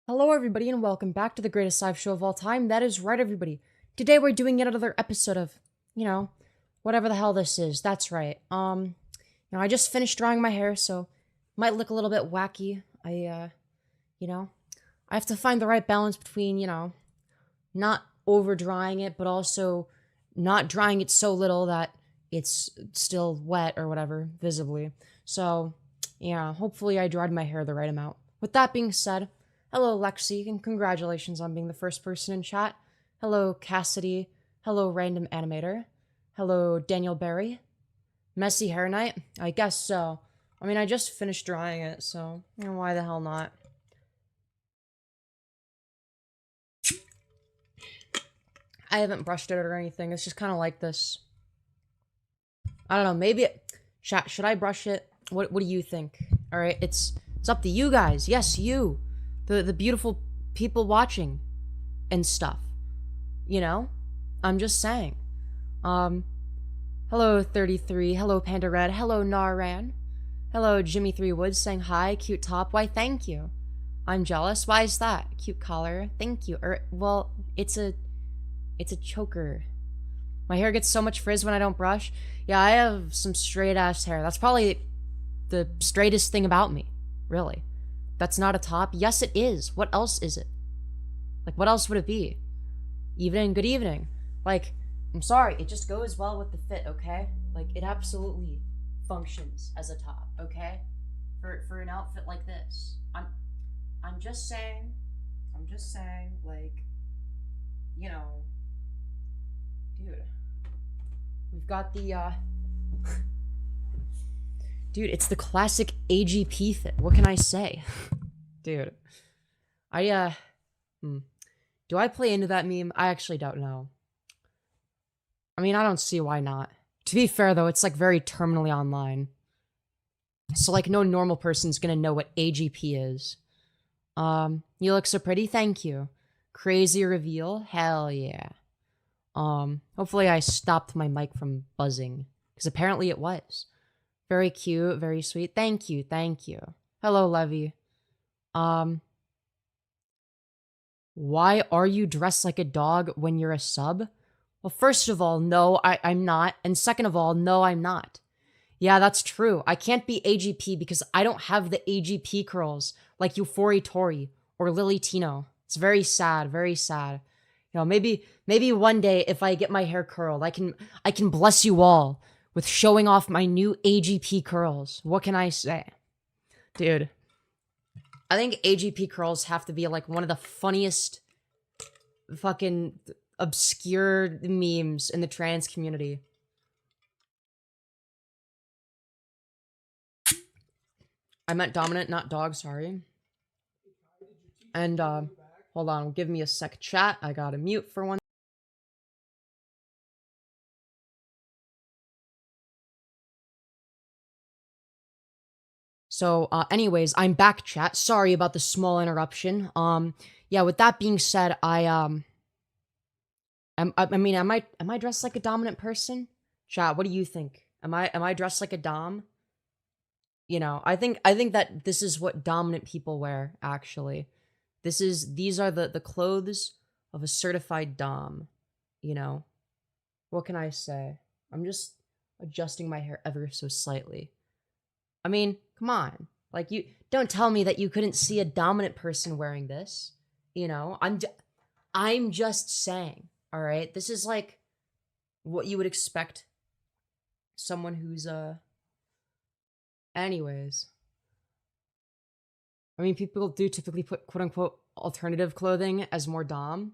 Hello, everybody, and welcome back to the greatest live show of all time. That is right, everybody. Today we're doing yet another episode of, whatever the hell this is. That's right. I just finished drying my hair, so might look a little bit wacky. I have to find the right balance between, not over drying it, but also not drying it so little that it's still wet or whatever, visibly. So, yeah, hopefully I dried my hair the right amount. With that being said, hello, Lexi, and congratulations on being the first person in chat. Hello, Cassidy. Hello, Random Animator. Hello, Daniel Berry. Messy Hair Night? I guess so. I mean, I just finished drying it, so why the hell not? I haven't brushed it or anything. It's just kind of like this. I don't know. Maybe chat. Should I brush it? What do you think? All right, it's up to you guys. Yes, you, the beautiful people watching and stuff. I'm just saying. Hello 33. Hello Panda Red. Hello Naran. Hello Jimmy 3 Woods saying hi. Cute top. Why? Thank you. I'm jealous. Why is that? Cute collar. Thank you. Well, it's a choker. My hair gets so much frizz when I don't brush. Yeah, I have some straight ass hair. That's probably the straightest thing about me, really. That's not a top. Yes, it is. What else is it? Like, what else would it be? Evening, good evening. Like, I'm sorry, it just goes well with the fit, okay? Like, it absolutely functions as a top, okay? For an outfit like this. I'm just saying, like, dude. We've got the, dude, it's the classic AGP fit. What can I say? Dude. Do I play into that meme? I actually don't know. I mean, I don't see why not. To be fair, though, it's, like, very terminally online. So, like, no normal person's gonna know what AGP is. You look so pretty, thank you. Crazy reveal? Hell yeah. Hopefully I stopped my mic from buzzing. Because apparently it was. Very cute, very sweet. Thank you, thank you. Hello, Levy. Why are you dressed like a dog when you're a sub? Well, first of all, no, I'm not. And second of all, no, I'm not. Yeah, that's true. I can't be AGP because I don't have the AGP curls like Euphori Tori or Lily Tino. It's very sad, very sad. Maybe one day if I get my hair curled, I can bless you all with showing off my new AGP curls. What can I say? Dude, I think AGP curls have to be like one of the funniest fucking obscure memes in the trans community. I meant dominant, not dog, sorry. And, hold on, give me a sec, chat. I gotta mute for one. So, anyways, I'm back, chat. Sorry about the small interruption. Yeah, with that being said, am I dressed like a dominant person? Chat, what do you think? Am I dressed like a dom? I think that this is what dominant people wear, actually. These are the clothes of a certified dom, What can I say? I'm just adjusting my hair ever so slightly. I mean, come on. Like, you don't tell me that you couldn't see a dominant person wearing this. I'm just saying, all right? This is like what you would expect someone who's anyways. I mean, people do typically put quote unquote alternative clothing as more dom.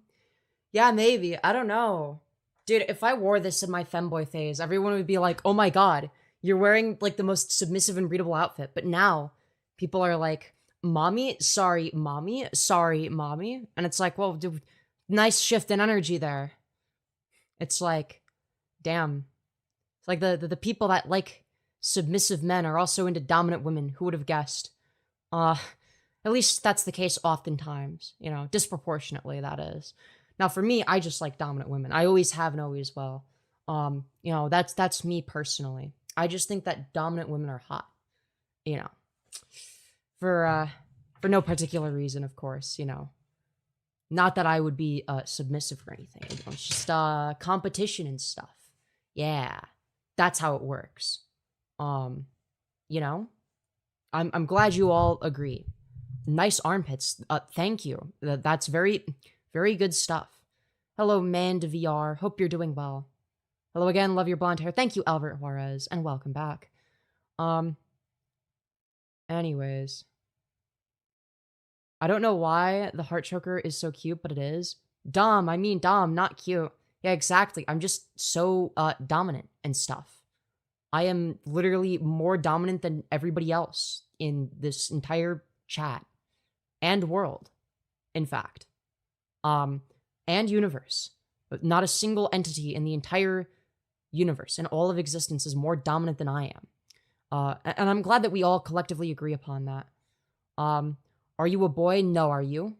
Yeah, maybe. I don't know. Dude, if I wore this in my femboy phase, everyone would be like, "Oh my god, you're wearing like the most submissive and readable outfit." But now people are like, "Mommy, sorry, mommy, sorry, mommy." And it's like, "Well, dude, nice shift in energy there." It's like, damn. It's like the people that like submissive men are also into dominant women. Who would have guessed? At least that's the case oftentimes, disproportionately, that is. Now, for me, I just like dominant women. I always have and always will. That's me personally. I just think that dominant women are hot, For For no particular reason, of course, you know. Not that I would be submissive or anything. You know, it's just competition and stuff. Yeah, that's how it works. Um, you know, I'm glad you all agree. Nice armpits. Thank you. That's very, very good stuff. Hello, man to VR. Hope you're doing well. Hello again. Love your blonde hair. Thank you, Albert Juarez, and welcome back. Anyways. I don't know why the heart choker is so cute, but it is. Dom, I mean Dom, not cute. Yeah, exactly. I'm just so dominant and stuff. I am literally more dominant than everybody else in this entire chat and world, in fact. And universe. Not a single entity in the entire universe and all of existence is more dominant than I am. And I'm glad that we all collectively agree upon that. Are you a boy? No, are you?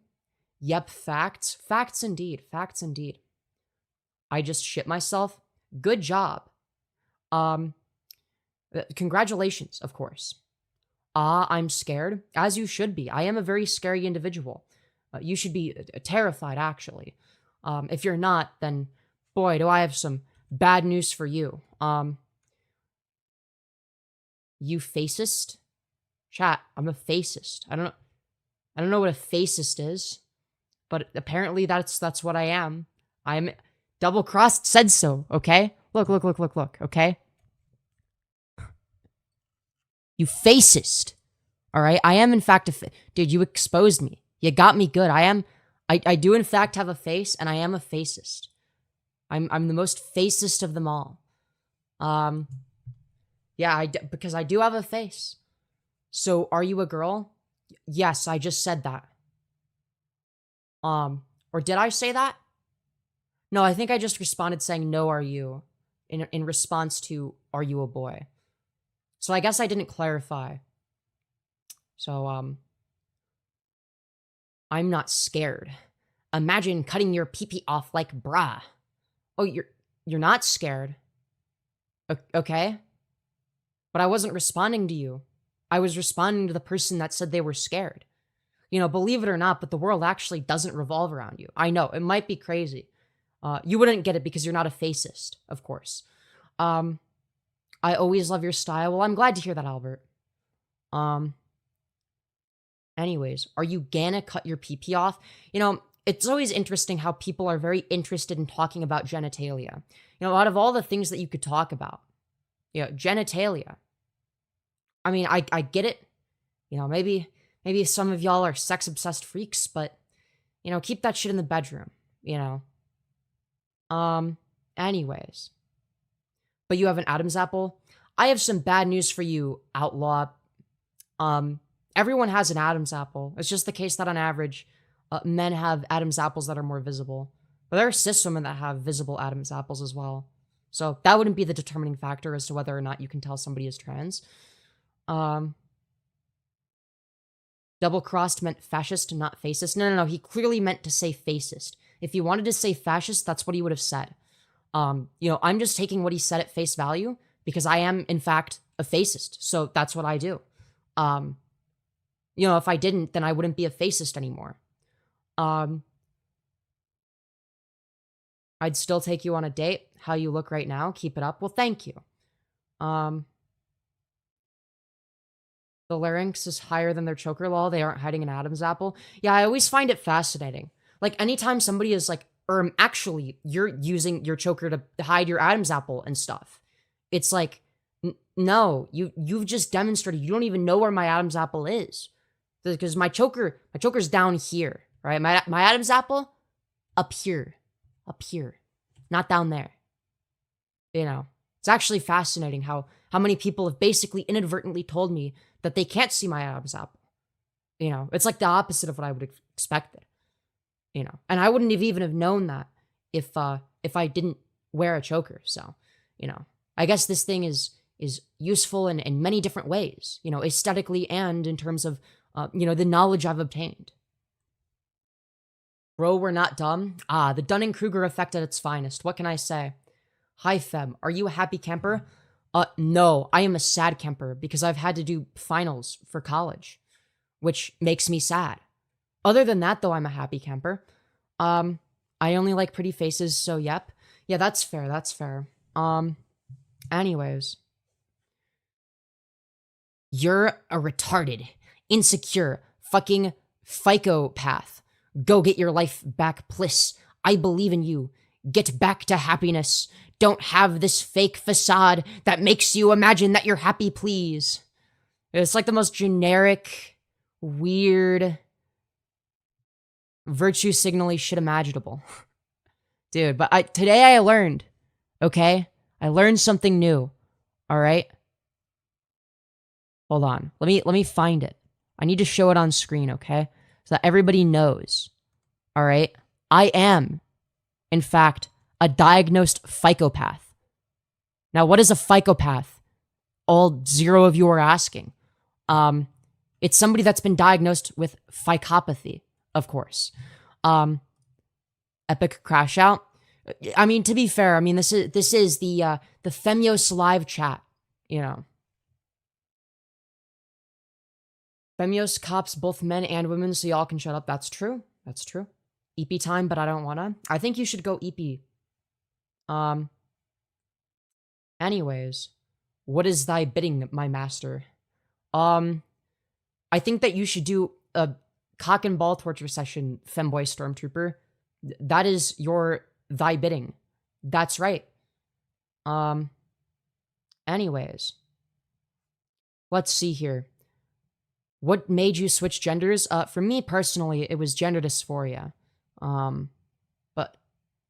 Yep, facts. Facts indeed. Facts indeed. I just shit myself. Good job. Congratulations, of course. I'm scared, as you should be. I am a very scary individual. You should be terrified, actually. If you're not, then, boy, do I have some bad news for you. You fascist? Chat, I'm a fascist. I don't know what a fascist is, but apparently that's what I am. I'm double-crossed said so, okay? Look, okay? You fascist. All right? I am, in fact, dude, you exposed me. You got me good. I do, in fact, have a face, and I am a fascist. I'm the most fascist of them all. Yeah, because I do have a face. So, are you a girl? Yes, I just said that. Or did I say that? No, I think I just responded saying, no, are you? In response to, are you a boy? So I guess I didn't clarify. So, I'm not scared. Imagine cutting your pee-pee off like brah. Oh, you're not scared. Okay? But I wasn't responding to you. I was responding to the person that said they were scared. You know, believe it or not, but the world actually doesn't revolve around you. I know, it might be crazy. You wouldn't get it because you're not a fascist, of course. I always love your style. Well, I'm glad to hear that, Albert. Anyways, are you gonna cut your pee-pee off? You know, it's always interesting how people are very interested in talking about genitalia. You know, out of all the things that you could talk about, you know, genitalia. I mean, I get it. You know, maybe some of y'all are sex-obsessed freaks, but, you know, keep that shit in the bedroom, you know? Anyways. But you have an Adam's apple? I have some bad news for you, outlaw. Everyone has an Adam's apple. It's just the case that on average, men have Adam's apples that are more visible. But there are cis women that have visible Adam's apples as well. So that wouldn't be the determining factor as to whether or not you can tell somebody is trans. Double-crossed meant fascist, not fascist. No. He clearly meant to say fascist. If he wanted to say fascist, that's what he would have said. You know, I'm just taking what he said at face value because I am, in fact, a fascist. So that's what I do. You know, if I didn't, then I wouldn't be a fascist anymore. I'd still take you on a date. How you look right now. Keep it up. Well, thank you. The larynx is higher than their choker, lol. They aren't hiding an Adam's apple. Yeah, I always find it fascinating. Like, anytime somebody is like, actually, you're using your choker to hide your Adam's apple and stuff. It's like, no, you've just demonstrated. You don't even know where my Adam's apple is. Because my choker's down here, right? My Adam's apple, up here. Not down there. You know, it's actually fascinating how many people have basically inadvertently told me that they can't see my Adam's apple. You know, it's like the opposite of what I would have expected. You know, and I wouldn't have even have known that if I didn't wear a choker. So, you know, I guess this thing is useful in many different ways, you know, aesthetically and in terms of, you know, the knowledge I've obtained. Bro, we're not dumb. The Dunning-Kruger effect at its finest. What can I say? Hi, Fem. Are you a happy camper? No, I am a sad camper because I've had to do finals for college. which makes me sad. Other than that, though, I'm a happy camper. I only like pretty faces, so yep. Yeah, that's fair, that's fair. Anyways. You're a retarded, insecure, fucking psychopath. Go get your life back, please. I believe in you. Get back to happiness. Don't have this fake facade that makes you imagine that you're happy, please. It's like the most generic, weird, virtue signaling shit imaginable. Dude, but today I learned, okay? I learned something new, all right? Hold on. Let me find it. I need to show it on screen, okay? So that everybody knows. All right? I am, in fact, a diagnosed psychopath. Now, what is a psychopath? All 0 of you are asking. It's somebody that's been diagnosed with psychopathy, of course. Epic crash out. I mean, to be fair, I mean this is the Femyoz live chat, you know. Femyoz cops both men and women, so y'all can shut up. That's true. That's true. EP time, but I don't wanna. I think you should go EP. Anyways, what is thy bidding, my master? I think that you should do a cock and ball torture session, femboy stormtrooper. That is thy bidding. That's right. Anyways, let's see here. What made you switch genders? For me personally, it was gender dysphoria. But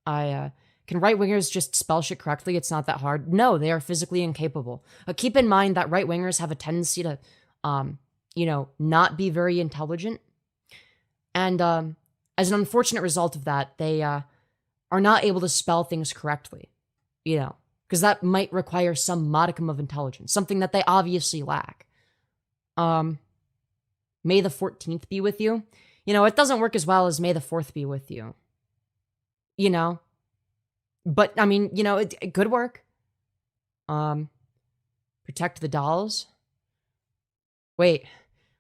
can right-wingers just spell shit correctly? It's not that hard. No, they are physically incapable. Keep in mind that right-wingers have a tendency to, you know, not be very intelligent. And as an unfortunate result of that, they are not able to spell things correctly, you know, because that might require some modicum of intelligence, something that they obviously lack. May the 14th be with you. You know, it doesn't work as well as May the 4th be with you. You know? But, I mean, you know, it could work. Protect the dolls. Wait,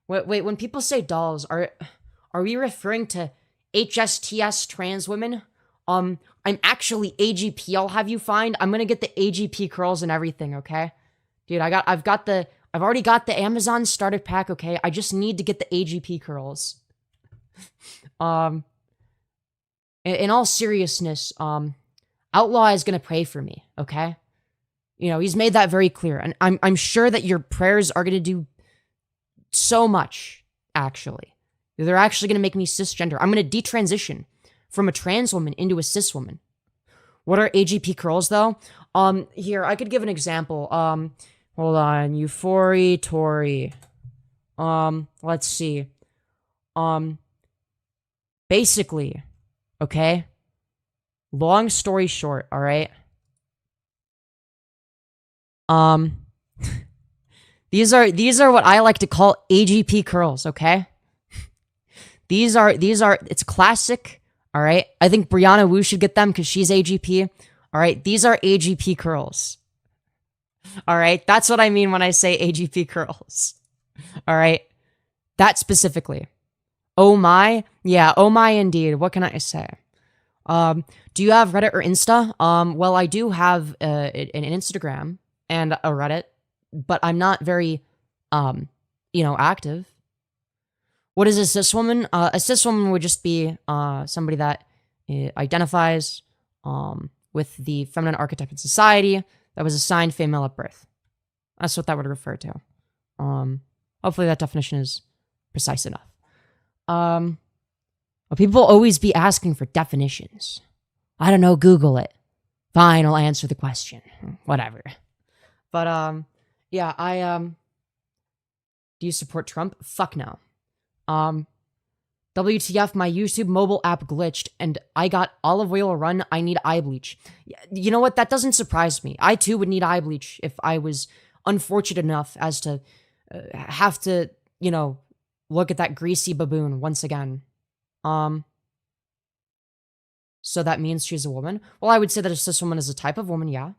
when people say dolls, are we referring to HSTS trans women? I'm actually AGP, I'll have you find. I'm gonna get the AGP curls and everything, okay? Dude, I've already got the Amazon starter pack, okay? I just need to get the AGP curls. In all seriousness, Outlaw is gonna pray for me, okay? You know, he's made that very clear. And I'm sure that your prayers are gonna do so much, actually. They're actually gonna make me cisgender. I'm gonna detransition from a trans woman into a cis woman. What are AGP curls, though? Here, I could give an example. Hold on. Euphoria Tori. Let's see. Basically, okay? Long story short, alright? These are what I like to call AGP curls, okay? These are, it's classic, alright? I think Brianna Wu should get them because she's AGP. Alright, these are AGP curls. Alright, that's what I mean when I say AGP curls. Alright, that specifically. Oh my? Yeah, oh my indeed. What can I say? Do you have Reddit or Insta? Well, I do have an Instagram and a Reddit, but I'm not very, you know, active. What is a cis woman? A cis woman would just be somebody that identifies with the feminine archetype in society that was assigned female at birth. That's what that would refer to. Hopefully that definition is precise enough. But people always be asking for definitions. I don't know, Google it. Fine, I'll answer the question. Whatever. But, yeah, do you support Trump? Fuck no. WTF, my YouTube mobile app glitched and I got olive oil run. I need eye bleach. You know what? That doesn't surprise me. I too would need eye bleach if I was unfortunate enough as to have to, you know, look at that greasy baboon once again. So that means she's a woman? Well, I would say that a cis woman is a type of woman, yeah.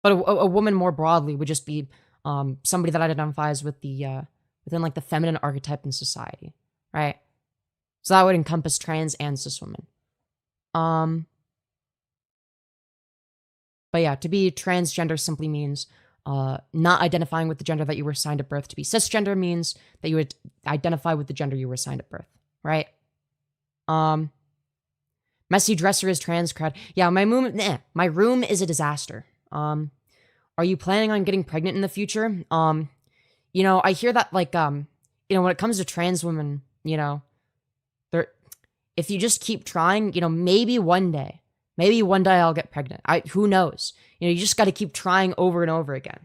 But a woman more broadly would just be somebody that identifies with the within like the feminine archetype in society, right? So that would encompass trans and cis women. But yeah, to be transgender simply means not identifying with the gender that you were assigned at birth. To be cisgender means that you would identify with the gender you were assigned at birth, right? Messy dresser is trans cred. Yeah, my room is a disaster. Are you planning on getting pregnant in the future? I hear that like when it comes to trans women, if you just keep trying, maybe one day I'll get pregnant. Who knows? You just got to keep trying over and over again.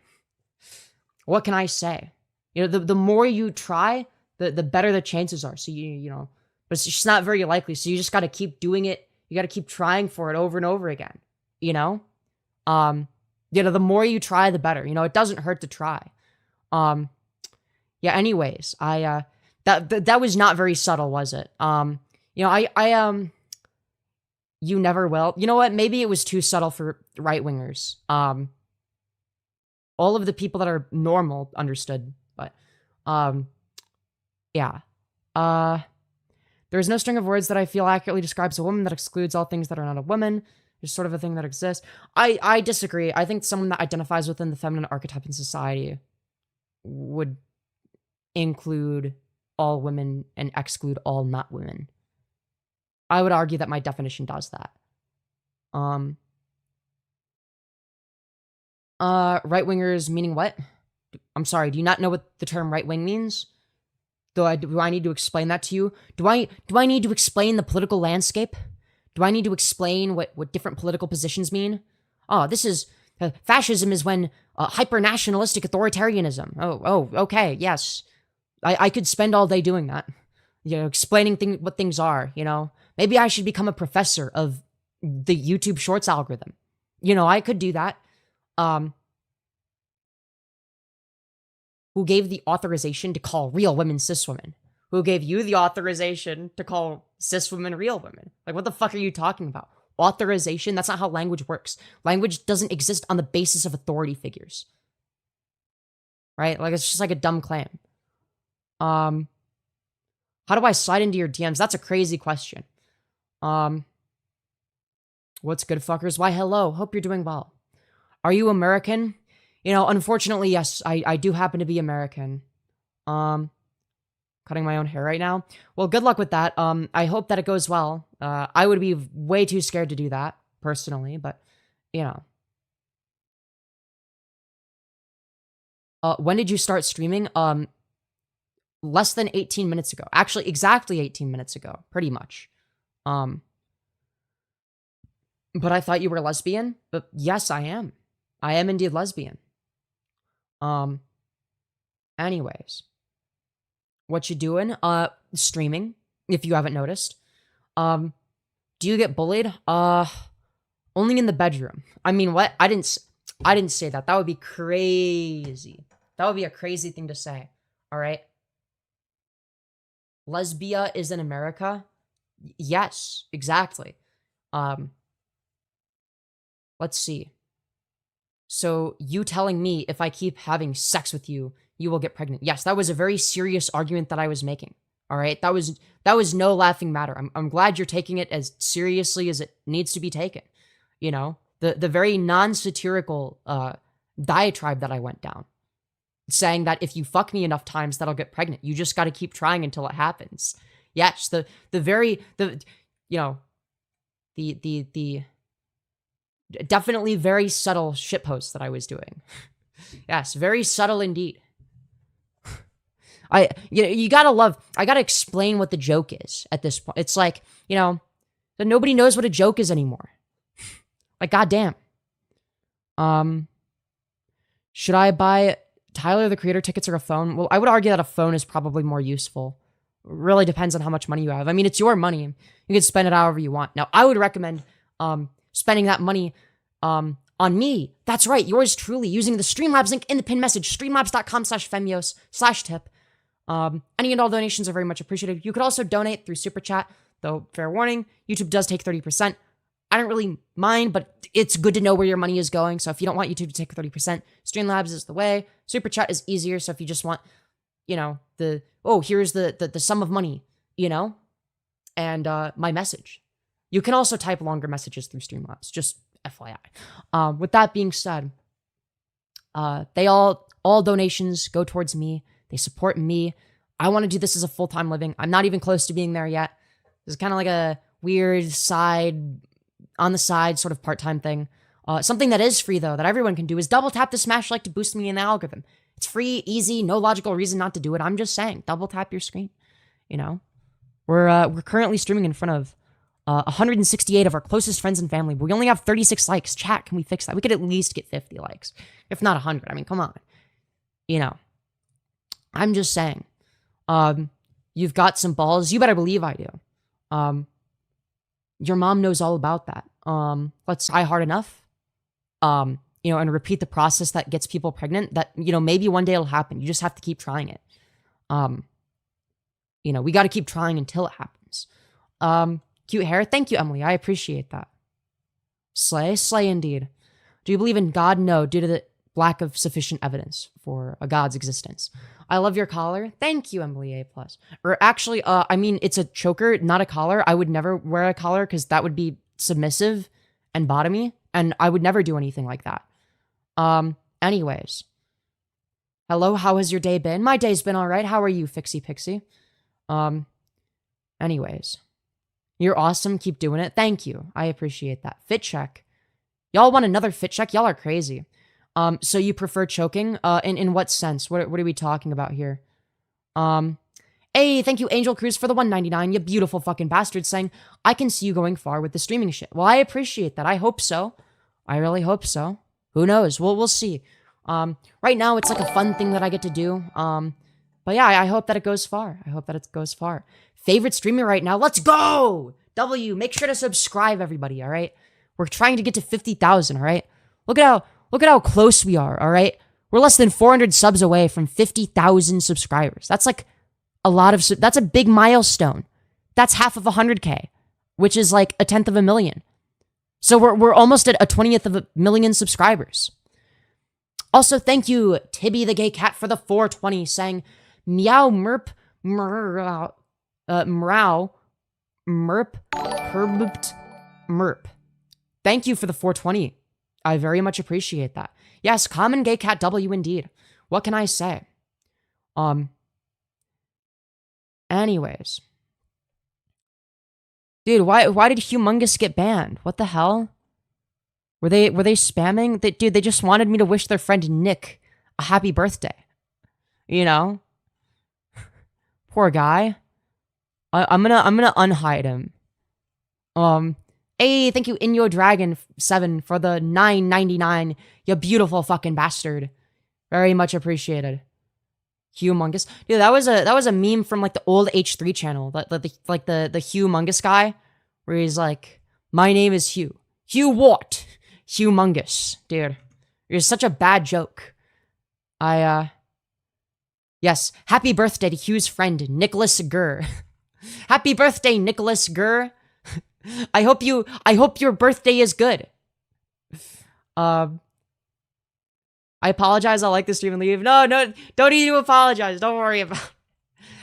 What can I say? The more you try, the better the chances are. So but it's just not very likely. So you just got to keep doing it. You got to keep trying for it over and over again. The more you try, the better. It doesn't hurt to try. Anyways, that was not very subtle, was it? You never will. You know what? Maybe it was too subtle for right-wingers. All of the people that are normal understood, but yeah. There is no string of words that I feel accurately describes a woman that excludes all things that are not a woman. There's sort of a thing that exists. I disagree. I think someone that identifies within the feminine archetype in society would include all women and exclude all not women. I would argue that my definition does that. Right-wingers meaning what? I'm sorry, do you not know what the term right-wing means? Do I need to explain that to you? Do I need to explain the political landscape? Do I need to explain what different political positions mean? Oh, this is... fascism is when hyper-nationalistic authoritarianism. Oh, okay, yes. I could spend all day doing that. Explaining what things are, Maybe I should become a professor of the YouTube Shorts algorithm. I could do that. Who gave the authorization to call real women cis women? Who gave you the authorization to call cis women real women? Like, what the fuck are you talking about? Authorization? That's not how language works. Language doesn't exist on the basis of authority figures. Right? Like, it's just like a dumb claim. How do I slide into your DMs? That's a crazy question. What's good, fuckers? Why, hello. Hope you're doing well. Are you American? Unfortunately, yes, I do happen to be American. Cutting my own hair right now. Well, good luck with that. I hope that it goes well. I would be way too scared to do that, personally, but, when did you start streaming? Less than 18 minutes ago. Actually, exactly 18 minutes ago, pretty much. But I thought you were lesbian? But yes, I am. I am indeed lesbian. Anyways. What you doing? Streaming, if you haven't noticed. Do you get bullied? Only in the bedroom. I mean, what? I didn't say that. That would be crazy. That would be a crazy thing to say. All right? Lesbia is in America? Yes, exactly. Let's see. So you telling me if I keep having sex with you, you will get pregnant. Yes, that was a very serious argument that I was making. All right? That was no laughing matter. I'm glad you're taking it as seriously as it needs to be taken. The very non-satirical diatribe that I went down, saying that if you fuck me enough times, that I'll get pregnant. You just got to keep trying until it happens. Yes, the definitely very subtle shitpost that I was doing. Yes, very subtle indeed. You gotta love, I gotta explain what the joke is at this point. It's like, that nobody knows what a joke is anymore. Like, goddamn. Should I buy Tyler, the Creator tickets or a phone? Well, I would argue that a phone is probably more useful. Really depends on how much money you have. I mean, it's your money. You can spend it however you want. Now, I would recommend spending that money on me. That's right, yours truly, using the Streamlabs link in the pinned message, streamlabs.com/Femyoz/tip. Any and all donations are very much appreciated. You could also donate through Super Chat, though, fair warning, YouTube does take 30%. I don't really mind, but it's good to know where your money is going. So if you don't want YouTube to take 30%, Streamlabs is the way. Super Chat is easier. So if you just want you know, here's the sum of money, you know, and my message. You can also type longer messages through Streamlabs, just FYI. With that being said, they all donations go towards me. They support me. I want to do this as a full-time living. I'm not even close to being there yet. This is kind of like a weird on the side sort of part-time thing. Something that is free, though, that everyone can do is double tap the smash like to boost me in the algorithm. It's free, easy, no logical reason not to do it. I'm just saying, double tap your screen. You know, we're currently streaming in front of 168 of our closest friends and family. But we only have 36 likes. Chat, can we fix that? We could at least get 50 likes, if not 100. I mean, come on. You know, I'm just saying. You've got some balls. You better believe I do. Your mom knows all about that. Let's try hard enough. You know, and repeat the process that gets people pregnant. That, you know, maybe one day it'll happen. You just have to keep trying it. You know, we got to keep trying until it happens. Cute hair. Thank you, Emily. I appreciate that. Slay indeed. Do you believe in God? No, due to the lack of sufficient evidence for a God's existence. I love your collar. Thank you, Emily A+. Or actually, I mean, it's a choker, not a collar. I would never wear a collar because that would be submissive and bottomy, and I would never do anything like that. Anyways. Hello, how has your day been? My day's been all right. How are you, Fixie Pixie? Anyways. You're awesome. Keep doing it. Thank you. I appreciate that. Fit check. Y'all want another fit check? Y'all are crazy. So you prefer choking? In what sense? What are we talking about here? Hey, thank you, Angel Cruz, for the 199. You beautiful fucking bastard, saying, I can see you going far with the streaming shit. Well, I appreciate that. I hope so. I really hope so. Who knows? We'll see. Right now, it's like a fun thing that I get to do. But yeah, I hope that it goes far. I hope that it goes far. Favorite streamer right now? Let's go! W, make sure to subscribe, everybody, all right? We're trying to get to 50,000, all right? Look at how close we are, all right? We're less than 400 subs away from 50,000 subscribers. That's like a lot of, that's a big milestone. That's half of 100K, which is like 1/10 of a million. So we're almost at a 20th of a million subscribers. Also, thank you, Tibby the Gay Cat, for the 420, saying, meow merp meow meow merp perbt merp. Thank you for the 420. I very much appreciate that. Yes, common gay cat W indeed. What can I say? Anyways. Dude, why did Humongous get banned? What the hell? Were they spamming? Dude, they just wanted me to wish their friend Nick a happy birthday. You know? Poor guy. I'm gonna unhide him. Hey, thank you, Inyo Dragon 7 for the 9.99. You beautiful fucking bastard. Very much appreciated. Humongous. Dude, that was a meme from like the old H3 channel. Like the Humongous guy. Where he's like, my name is Hugh. Hugh what? Humongous. Dude. You're such a bad joke. Yes. Happy birthday to Hugh's friend, Nicholas Gurr. Happy birthday, Nicholas Gurr. I hope your birthday is good. I apologize. I'll like the stream and leave. No, don't need to apologize. Don't worry about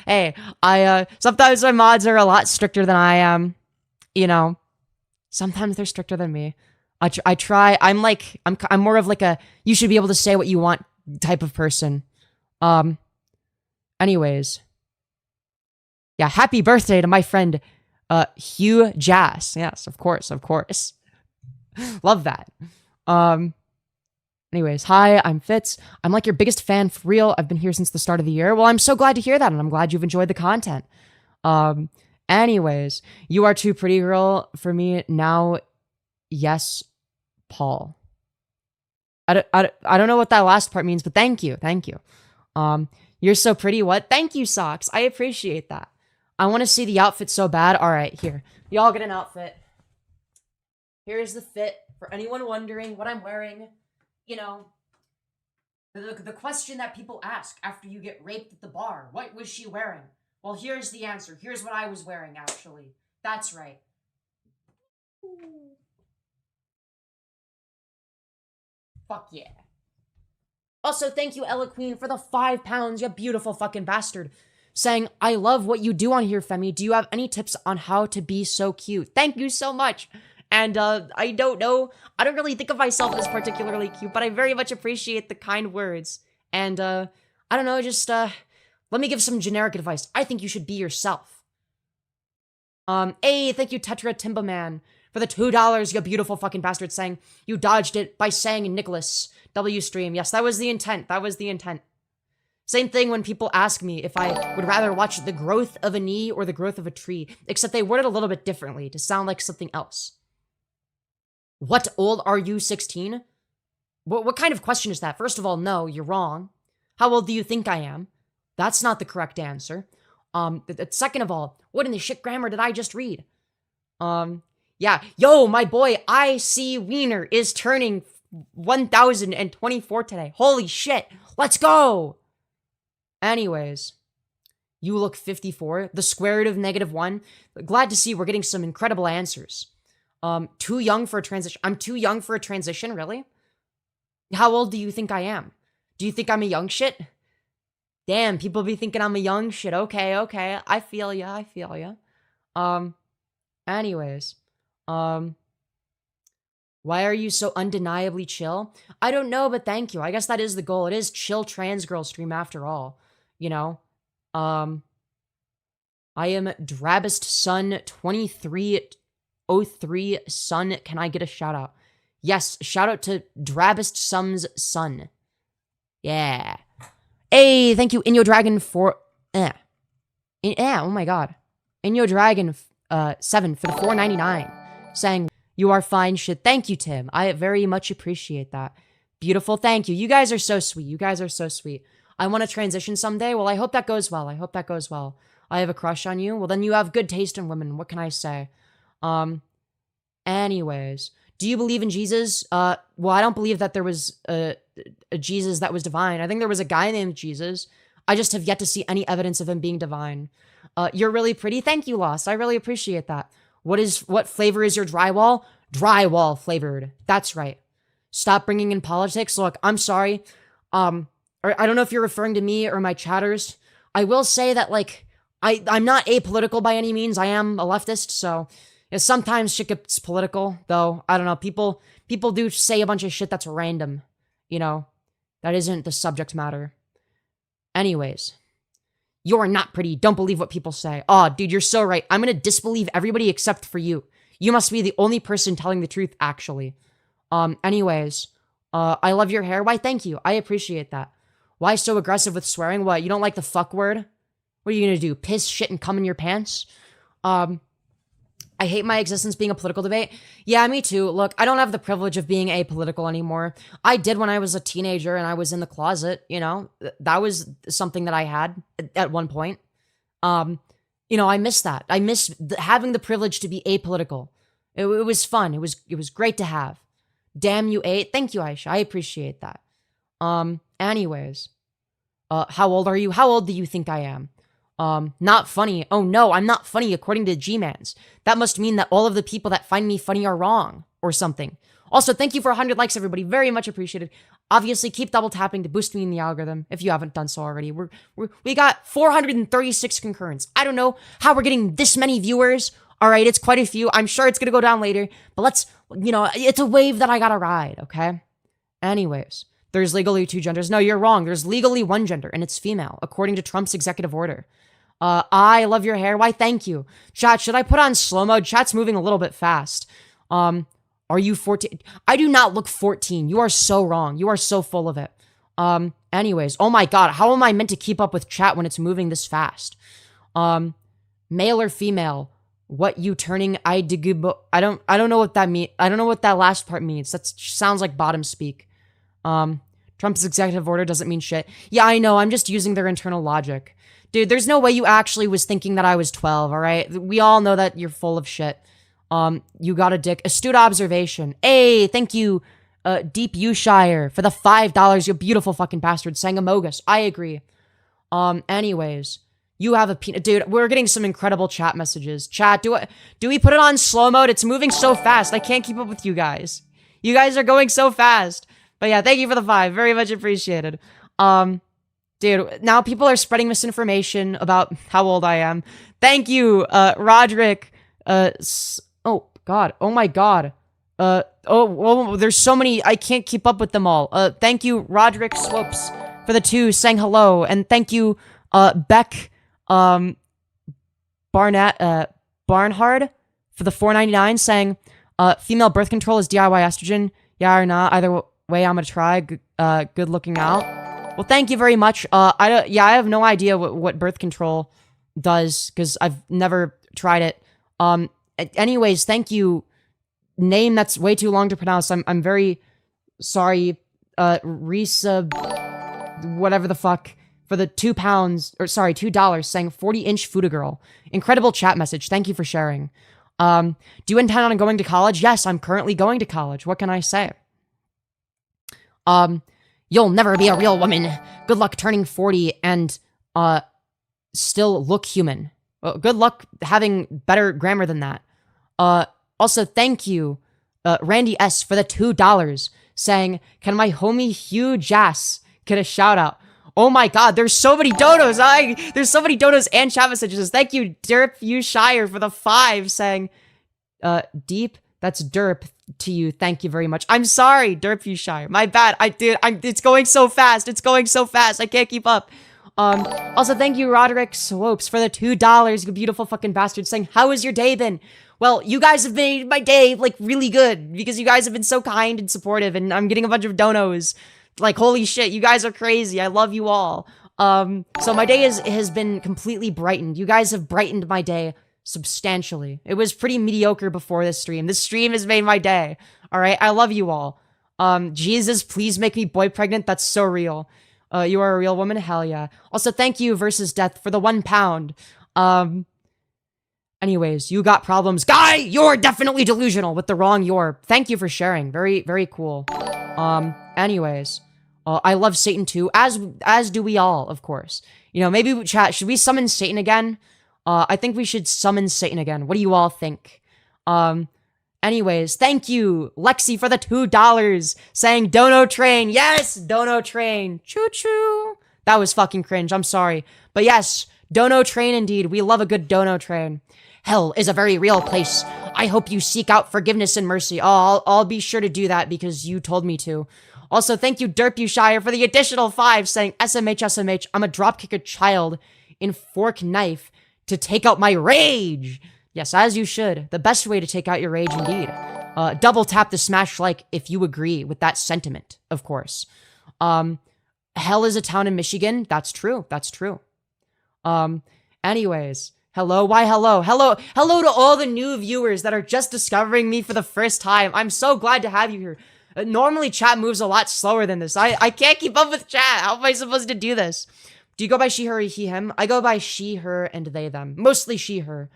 it. Hey, sometimes my mods are a lot stricter than I am. You know, sometimes they're stricter than me. I try. I'm more of like a, you should be able to say what you want type of person. Anyways. Yeah, happy birthday to my friend, Hugh Jass. Yes, of course. Love that. Anyways, hi, I'm Fitz. I'm like your biggest fan for real. I've been here since the start of the year. Well, I'm so glad to hear that, and I'm glad you've enjoyed the content. Anyways, you are too pretty, girl, for me now. Yes, Paul. I don't know what that last part means, but thank you. You're so pretty. What? Thank you, Socks. I appreciate that. I want to see the outfit so bad. All right, here. Y'all get an outfit. Here's the fit. For anyone wondering what I'm wearing, you know, the question that people ask after you get raped at the bar. What was she wearing? Well, here's the answer. Here's what I was wearing, actually. That's right. Fuck yeah. Also, thank you, Ella Queen, for the £5, you beautiful fucking bastard. Saying, I love what you do on here, Femi. Do you have any tips on how to be so cute? Thank you so much. And, I don't know. I don't really think of myself as particularly cute, but I very much appreciate the kind words. And, I don't know, just, let me give some generic advice. I think you should be yourself. Hey, thank you, Tetra Timbaman, for the $2, you beautiful fucking bastard, saying, you dodged it by saying Nicholas W stream. Yes, that was the intent. That was the intent. Same thing when people ask me if I would rather watch the growth of a knee or the growth of a tree, except they word it a little bit differently to sound like something else. What old are you, 16? What kind of question is that? First of all, no, you're wrong. How old do you think I am? That's not the correct answer. Second of all, what in the shit grammar did I just read? Yeah, yo, my boy, I.C. Wiener is turning 1024 today. Holy shit, let's go! Anyways, you look 54, the square root of -1. Glad to see we're getting some incredible answers. Too young for a transition. I'm too young for a transition, really? How old do you think I am? Do you think I'm a young shit? Damn, people be thinking I'm a young shit. Okay, okay. I feel ya, I feel ya. Anyways. Why are you so undeniably chill? I don't know, but thank you. I guess that is the goal. It is chill trans girl stream after all. You know? I am Drabest Sun 2303 Sun. Can I get a shout out? Yes, shout out to Drabest Sun's son. Yeah. Hey, thank you, Inyo Dragon for oh my god. Inyo Dragon 7 for the $4.99. Saying you are fine shit. Thank you, Tim. I very much appreciate that. Beautiful. Thank you. You guys are so sweet. You guys are so sweet. I want to transition someday. Well, I hope that goes well. I hope that goes well. I have a crush on you. Well, then you have good taste in women. What can I say? Anyways, do you believe in Jesus? Well, I don't believe that there was a Jesus that was divine. I think there was a guy named Jesus. I just have yet to see any evidence of him being divine. You're really pretty. Thank you, Lost. I really appreciate that. What flavor is your drywall? Drywall flavored. That's right. Stop bringing in politics. Look, I'm sorry. Or I don't know if you're referring to me or my chatters. I will say that, like, I'm not apolitical by any means. I am a leftist, so sometimes shit gets political, though. I don't know. People do say a bunch of shit that's random, you know? That isn't the subject matter. Anyways. You're not pretty. Don't believe what people say. Aw, dude, you're so right. I'm gonna disbelieve everybody except for you. You must be the only person telling the truth, actually. Anyways. I love your hair. Why, thank you. I appreciate that. Why so aggressive with swearing? What, you don't like the fuck word? What are you gonna do? Piss, shit, and cum in your pants? I hate my existence being a political debate. Yeah, me too. Look, I don't have the privilege of being apolitical anymore. I did when I was a teenager and I was in the closet, you know? That was something that I had at one point. You know, I miss that. I miss having the privilege to be apolitical. It was fun. It was great to have. Damn you, 8. Thank you, Aisha. I appreciate that. Anyways. How old are you? How old do you think I am? Not funny. Oh no, I'm not funny according to G-Mans. That must mean that all of the people that find me funny are wrong, or something. Also, thank you for 100 likes, everybody. Very much appreciated. Obviously, keep double tapping to boost me in the algorithm, if you haven't done so already. We got 436 concurrents. I don't know how we're getting this many viewers. Alright, it's quite a few. I'm sure it's gonna go down later. But let's, you know, it's a wave that I gotta ride, okay? Anyways. There's legally 2 genders. No, you're wrong. There's legally 1 gender, and it's female, according to Trump's executive order. I love your hair. Why, thank you. Chat, should I put on slow mode? Chat's moving a little bit fast. Are you 14? I do not look 14. You are so wrong. You are so full of it. Anyways, oh my god, how am I meant to keep up with chat when it's moving this fast? Male or female? What you turning I don't know what that means. I don't know what that last part means. That sounds like bottom speak. Trump's executive order doesn't mean shit. Yeah, I know. I'm just using their internal logic. Dude, there's no way you actually was thinking that I was 12, all right? We all know that you're full of shit. You got a dick. Astute observation. Hey, thank you, Deep Ushire, for the $5. You beautiful fucking bastard. Sang Amogus. I agree. Anyways. You have a peanut. Dude, we're getting some incredible chat messages. Chat, do we put it on slow mode? It's moving so fast. I can't keep up with you guys. You guys are going so fast. But yeah, thank you for the 5. Very much appreciated. Dude, now people are spreading misinformation about how old I am. Thank you, Roderick. Oh, God. Oh, my God. There's so many. I can't keep up with them all. Thank you, Roderick Swopes, for the 2 saying hello. And thank you, Beck, Barnard, for the $4.99 saying, female birth control is DIY estrogen. Yeah or not? Either way, I'm gonna try. Good looking out. Well, thank you very much. I have no idea what birth control does because I've never tried it. Anyways, thank you. Name that's way too long to pronounce. I'm very sorry. Risa, whatever the fuck, for the $2 saying 40-inch Fuda girl. Incredible chat message. Thank you for sharing. Do you intend on going to college? Yes, I'm currently going to college. What can I say? You'll never be a real woman. Good luck turning 40 and, still look human. Well, good luck having better grammar than that. Also, thank you, Randy S, for the $2 saying, can my homie Hugh Jass get a shout out? Oh my God, there's so many donos. There's so many donos and chat messages. Thank you, Derp U Shire, for the 5 saying, Deep, that's Derp to you. Thank you very much. I'm sorry, Derp U Shire. My bad. It's going so fast. It's going so fast. I can't keep up. Also, thank you, Roderick Swopes, for the $2, you beautiful fucking bastard, saying, how has your day been? Well, you guys have made my day, like, really good, because you guys have been so kind and supportive, and I'm getting a bunch of donos. Like, holy shit, you guys are crazy. I love you all. So my day has been completely brightened. You guys have brightened my day substantially. It was pretty mediocre before this stream. This stream has made my day. All right, I love you all. Jesus, please make me boy pregnant. That's so real. You are a real woman? Hell yeah. Also, thank you, Versus Death, for the £1. Anyways, you got problems. Guy, you're definitely delusional with the wrong you're. Thank you for sharing. Very, very cool. Anyways, I love Satan too, as do we all, of course. You know, maybe chat, should we summon Satan again? I think we should summon Satan again. What do you all think? Anyways, thank you, Lexi, for the $2 saying Dono Train. Yes, Dono Train. Choo choo. That was fucking cringe. I'm sorry. But yes, Dono Train indeed. We love a good Dono Train. Hell is a very real place. I hope you seek out forgiveness and mercy. Oh, I'll be sure to do that because you told me to. Also, thank you, Derp U Shire, for the additional 5 saying, SMH, I'm a dropkicker child in fork knife to take out my rage. Yes, as you should. The best way to take out your rage, indeed. Double tap the smash like if you agree with that sentiment, of course. Hell is a town in Michigan. That's true. That's true. Anyways, hello. Why hello? Hello to all the new viewers that are just discovering me for the first time. I'm so glad to have you here. Normally, chat moves a lot slower than this. I can't keep up with chat. How am I supposed to do this? Do you go by she, her, he, him? I go by she, her, and they, them. Mostly she, her.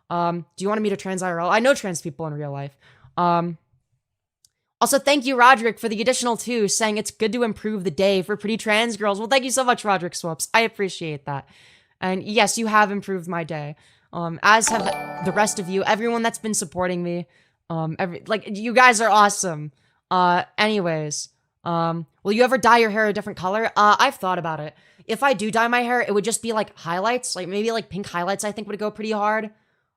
Do you want to meet a trans IRL? I know trans people in real life. Also, thank you, Roderick, for the additional 2, saying it's good to improve the day for pretty trans girls. Well, thank you so much, Roderick Swaps. I appreciate that. And yes, you have improved my day. As have the rest of you, everyone that's been supporting me. You guys are awesome. Anyways, will you ever dye your hair a different color? I've thought about it. If I do dye my hair, it would just be like highlights, like maybe like pink highlights, I think would go pretty hard.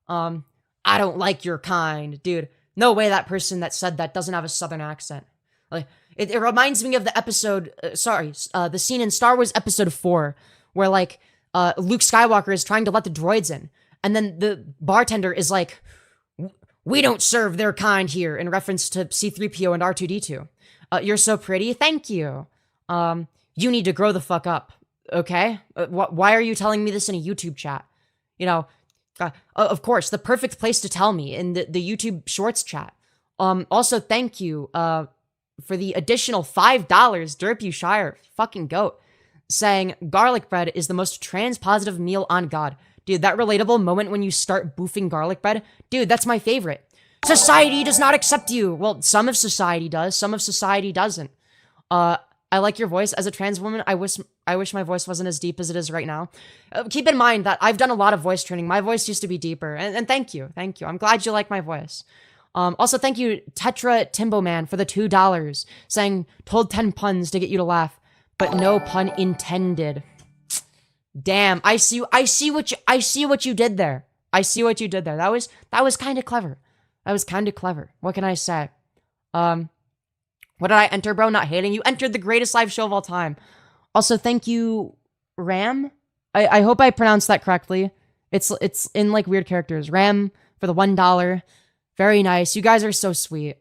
I don't like your kind, dude. No way that person that said that doesn't have a southern accent. Like, it reminds me of the episode, the scene in Star Wars Episode 4, where like, Luke Skywalker is trying to let the droids in. And then the bartender is like, we don't serve their kind here, in reference to C-3PO and R2-D2. You're so pretty. Thank you. You need to grow the fuck up. Okay? Why are you telling me this in a YouTube chat? You know, of course, the perfect place to tell me in the YouTube Shorts chat. Also, thank you for the additional $5, Derp U Shire, fucking goat, saying garlic bread is the most trans-positive meal on God. Dude, that relatable moment when you start boofing garlic bread, dude, that's my favorite. Society does not accept you. Well, some of society does, some of society doesn't. I like your voice. As a trans woman, I wish my voice wasn't as deep as it is right now. Keep in mind that I've done a lot of voice training. My voice used to be deeper. And thank you. Thank you. I'm glad you like my voice. Also, thank you, Tetra Timbo Man, for the $2, saying, told 10 puns to get you to laugh, but no pun intended. Damn, I see what you did there. I see what you did there. That was kind of clever. That was kind of clever. What can I say? What did I enter, bro? Not hating. You entered the greatest live show of all time. Also, thank you, Ram. I hope I pronounced that correctly. It's in like weird characters. Ram for the $1. Very nice. You guys are so sweet.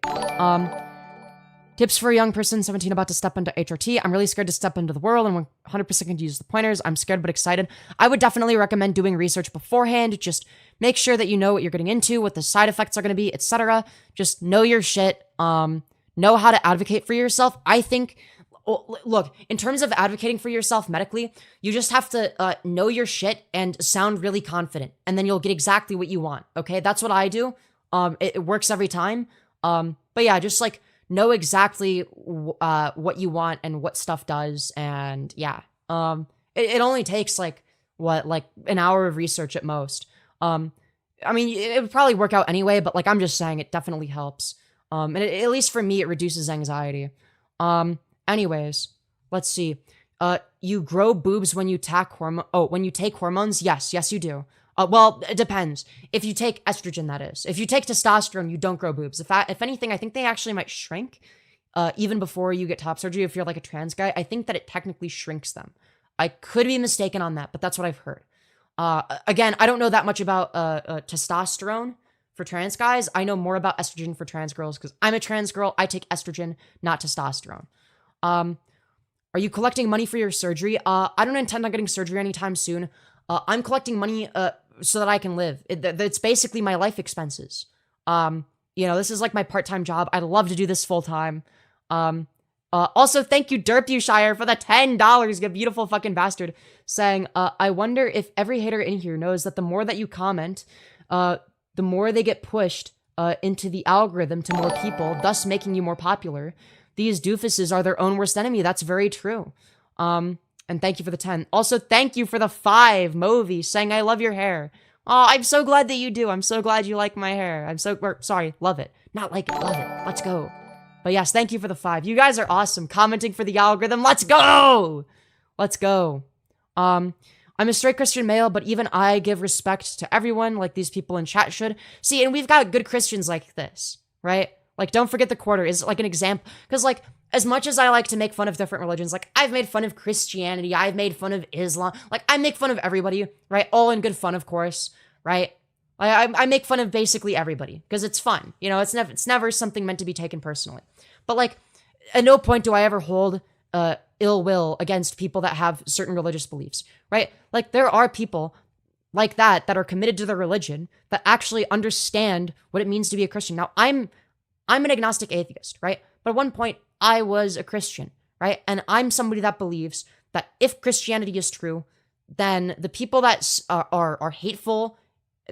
Tips for a young person, 17, about to step into HRT. I'm really scared to step into the world and 100% going to use the pointers. I'm scared but excited. I would definitely recommend doing research beforehand. Just make sure that you know what you're getting into, what the side effects are going to be, etc. Just know your shit. Know how to advocate for yourself. I think, look, in terms of advocating for yourself medically, you just have to know your shit and sound really confident, and then you'll get exactly what you want, okay? That's what I do. It works every time. But yeah, just like know exactly what you want and what stuff does, and yeah. It only takes like an hour of research at most. I mean, it would probably work out anyway, but like I'm just saying, it definitely helps. And at least for me, it reduces anxiety. Anyways, let's see. You grow boobs when you when you take hormones? Yes, you do. Well, it depends. If you take estrogen, that is. If you take testosterone, you don't grow boobs. If anything, I think they actually might shrink, even before you get top surgery. If you're like a trans guy, I think that it technically shrinks them. I could be mistaken on that, but that's what I've heard. Again, I don't know that much about testosterone for trans guys. I know more about estrogen for trans girls because I'm a trans girl. I take estrogen, not testosterone. Are you collecting money for your surgery? I don't intend on getting surgery anytime soon. I'm collecting money so that I can live. It's basically my life expenses. This is like my part-time job. I'd love to do this full-time. Also, thank you, Derpyshire, for the $10, you beautiful fucking bastard, saying, I wonder if every hater in here knows that the more that you comment, the more they get pushed into the algorithm to more people, thus making you more popular. These doofuses are their own worst enemy. That's very true. And thank you for the 10. Also, thank you for the 5, Movi, saying, I love your hair. Oh, I'm so glad that you do. I'm so glad you like my hair. Love it. Not like it, love it. Let's go. But yes, thank you for the 5. You guys are awesome. Commenting for the algorithm. Let's go! Let's go. I'm a straight Christian male, but even I give respect to everyone, like these people in chat should. See, and we've got good Christians like this, right? Like, don't forget the quarter is like an example. Because, like, as much as I like to make fun of different religions, like, I've made fun of Christianity, I've made fun of Islam. Like, I make fun of everybody, right? All in good fun, of course, right? I make fun of basically everybody because it's fun. You know, it's never something meant to be taken personally. But, like, at no point do I ever hold ill will against people that have certain religious beliefs, right? Like, there are people like that are committed to their religion that actually understand what it means to be a Christian. Now, I'm an agnostic atheist, right? But at one point, I was a Christian, right? And I'm somebody that believes that if Christianity is true, then the people that are hateful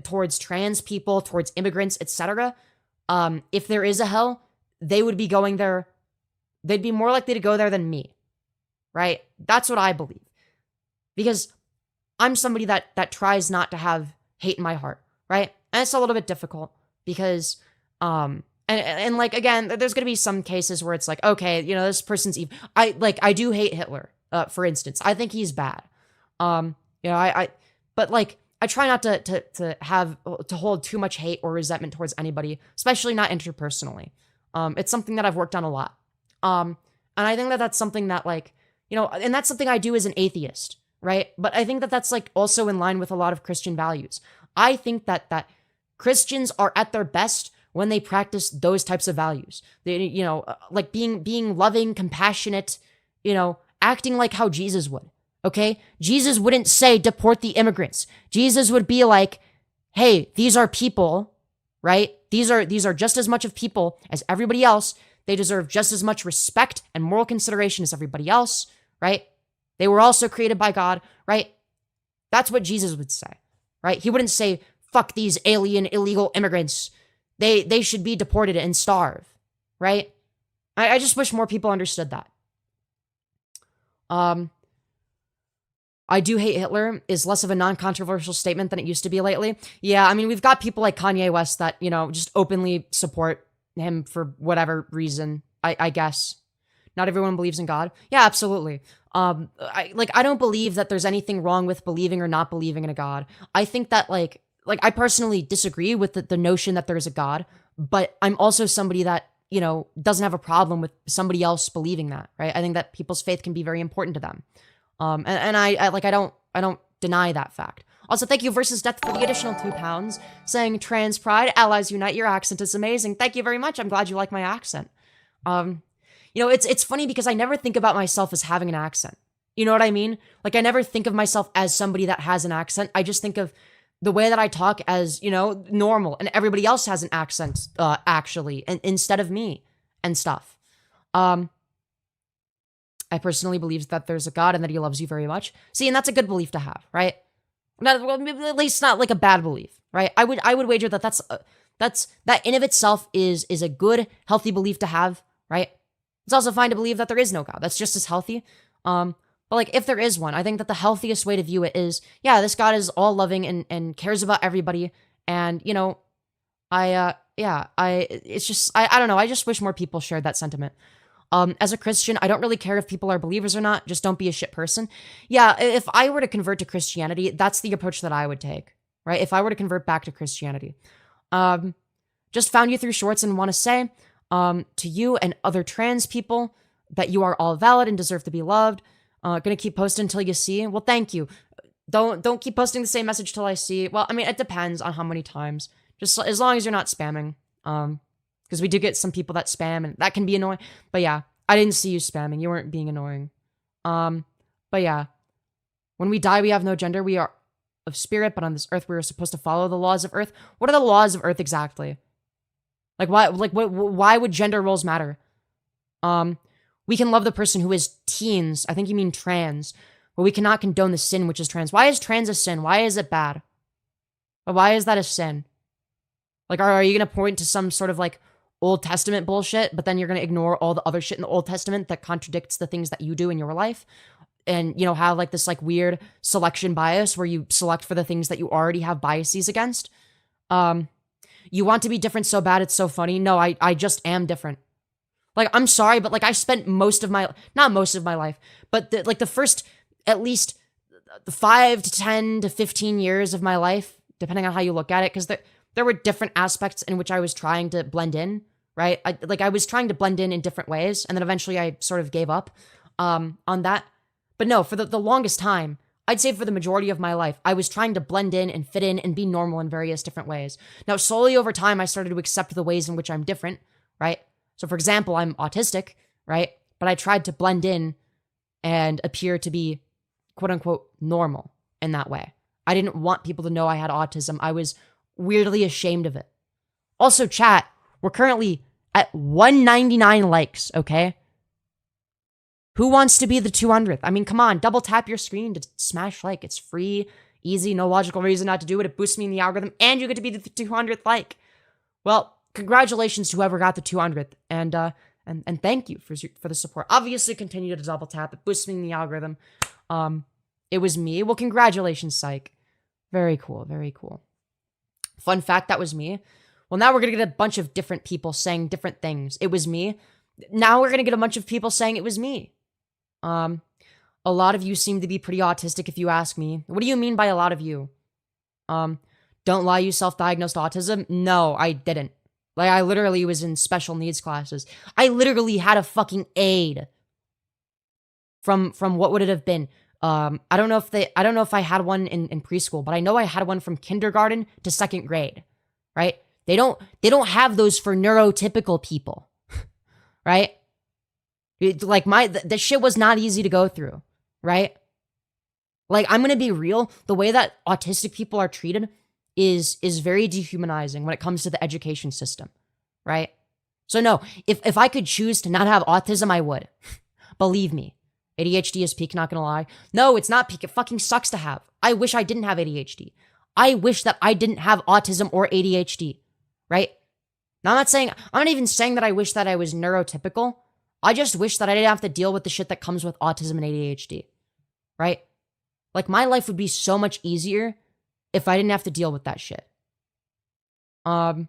towards trans people, towards immigrants, etc., if there is a hell, they would be going there. They'd be more likely to go there than me, right? That's what I believe. Because I'm somebody that tries not to have hate in my heart, right? And it's a little bit difficult because, and like, again, there's going to be some cases where it's like, okay, you know, this person's evil. I do hate Hitler, for instance. I think he's bad. But like, I try not to hold too much hate or resentment towards anybody, especially not interpersonally. It's something that I've worked on a lot. And I think that that's something that, like, you know, and that's something I do as an atheist, right? But I think that that's like also in line with a lot of Christian values. I think that Christians are at their best when they practice those types of values. They, you know, like being loving, compassionate, you know, acting like how Jesus would. Okay? Jesus wouldn't say deport the immigrants. Jesus would be like, hey, these are people, right? These are just as much of people as everybody else. They deserve just as much respect and moral consideration as everybody else, right? They were also created by God, right? That's what Jesus would say, right? He wouldn't say, fuck these alien, illegal immigrants. They should be deported and starve, right? I just wish more people understood that. I I do hate Hitler is less of a non-controversial statement than it used to be lately. Yeah, I mean, we've got people like Kanye West that, just openly support him for whatever reason, I guess. Not everyone believes in God. Yeah, absolutely. I don't believe that there's anything wrong with believing or not believing in a God. I think that I personally disagree with the notion that there's a God, but I'm also somebody that, doesn't have a problem with somebody else believing that, right? I think that people's faith can be very important to them. And I don't deny that fact. Also, thank you Versus Death for the additional £2, saying trans pride, allies unite, your accent is amazing. Thank you very much. I'm glad you like my accent. It's funny because I never think about myself as having an accent. You know what I mean? Like, I never think of myself as somebody that has an accent. I just think of the way that I talk as, normal, and everybody else has an accent, actually, and instead of me and stuff. I personally believe that there's a God and that he loves you very much. See, and that's a good belief to have, right? At least not like a bad belief, right? I would wager that that in of itself is a good, healthy belief to have, right? It's also fine to believe that there is no God. That's just as healthy. But if there is one, I think that the healthiest way to view it is, yeah, this God is all loving and cares about everybody. And, I don't know. I just wish more people shared that sentiment. As a Christian, I don't really care if people are believers or not. Just don't be a shit person. Yeah, if I were to convert to Christianity, that's the approach that I would take, right? If I were to convert back to Christianity. Just found you through shorts and want to say to you and other trans people that you are all valid and deserve to be loved. Gonna keep posting until you see. Well, thank you. Don't keep posting the same message till I see. Well, I mean, it depends on how many times. Just as long as you're not spamming. Because we do get some people that spam and that can be annoying. But yeah, I didn't see you spamming. You weren't being annoying. But yeah, when we die, we have no gender. We are of spirit, but on this earth, we are supposed to follow the laws of earth. What are the laws of earth exactly? Why would gender roles matter? We can love the person who is teens. I think you mean trans. But we cannot condone the sin, which is trans. Why is trans a sin? Why is it bad? But why is that a sin? Are you going to point to some sort of Old Testament bullshit, but then you're going to ignore all the other shit in the Old Testament that contradicts the things that you do in your life? And, have this weird selection bias where you select for the things that you already have biases against? You want to be different so bad it's so funny. No, I just am different. I'm sorry, but I spent not most of my life, but the first at least 5 to 10 to 15 years of my life, depending on how you look at it, because there were different aspects in which I was trying to blend in, right? I was trying to blend in different ways, and then eventually I sort of gave up on that. But no, for the longest time, I'd say for the majority of my life, I was trying to blend in and fit in and be normal in various different ways. Now, slowly over time, I started to accept the ways in which I'm different, right? So, for example, I'm autistic, right? But I tried to blend in and appear to be, quote unquote, normal in that way. I didn't want people to know I had autism. I was weirdly ashamed of it. Also, chat, we're currently at 199 likes, okay? Who wants to be the 200th? I mean, come on, double tap your screen to smash like. It's free, easy, no logical reason not to do it. It boosts me in the algorithm, and you get to be the 200th like. Well, congratulations to whoever got the 200th, and thank you for the support. Obviously, continue to double tap. It boosts me in the algorithm. It was me. Well, congratulations, Psych. Very cool, very cool. Fun fact, that was me. Well, now we're going to get a bunch of different people saying different things. It was me. Now we're going to get a bunch of people saying it was me. A lot of you seem to be pretty autistic if you ask me. What do you mean by a lot of you? Don't lie, you self-diagnosed autism? No, I didn't. I literally was in special needs classes. I literally had a fucking aid. From what would it have been? I don't know if I had one in preschool, but I know I had one from kindergarten to 2nd grade, right? They don't have those for neurotypical people, right? The shit was not easy to go through, right? I'm gonna be real. The way that autistic people are treated is very dehumanizing when it comes to the education system, right? So no, if I could choose to not have autism, I would. Believe me. ADHD is peak, not gonna lie. No, it's not peak. It fucking sucks to have. I wish I didn't have ADHD. I wish that I didn't have autism or ADHD, right? Now, I'm not even saying that I wish that I was neurotypical. I just wish that I didn't have to deal with the shit that comes with autism and ADHD, right? Like, my life would be so much easier if I didn't have to deal with that shit. What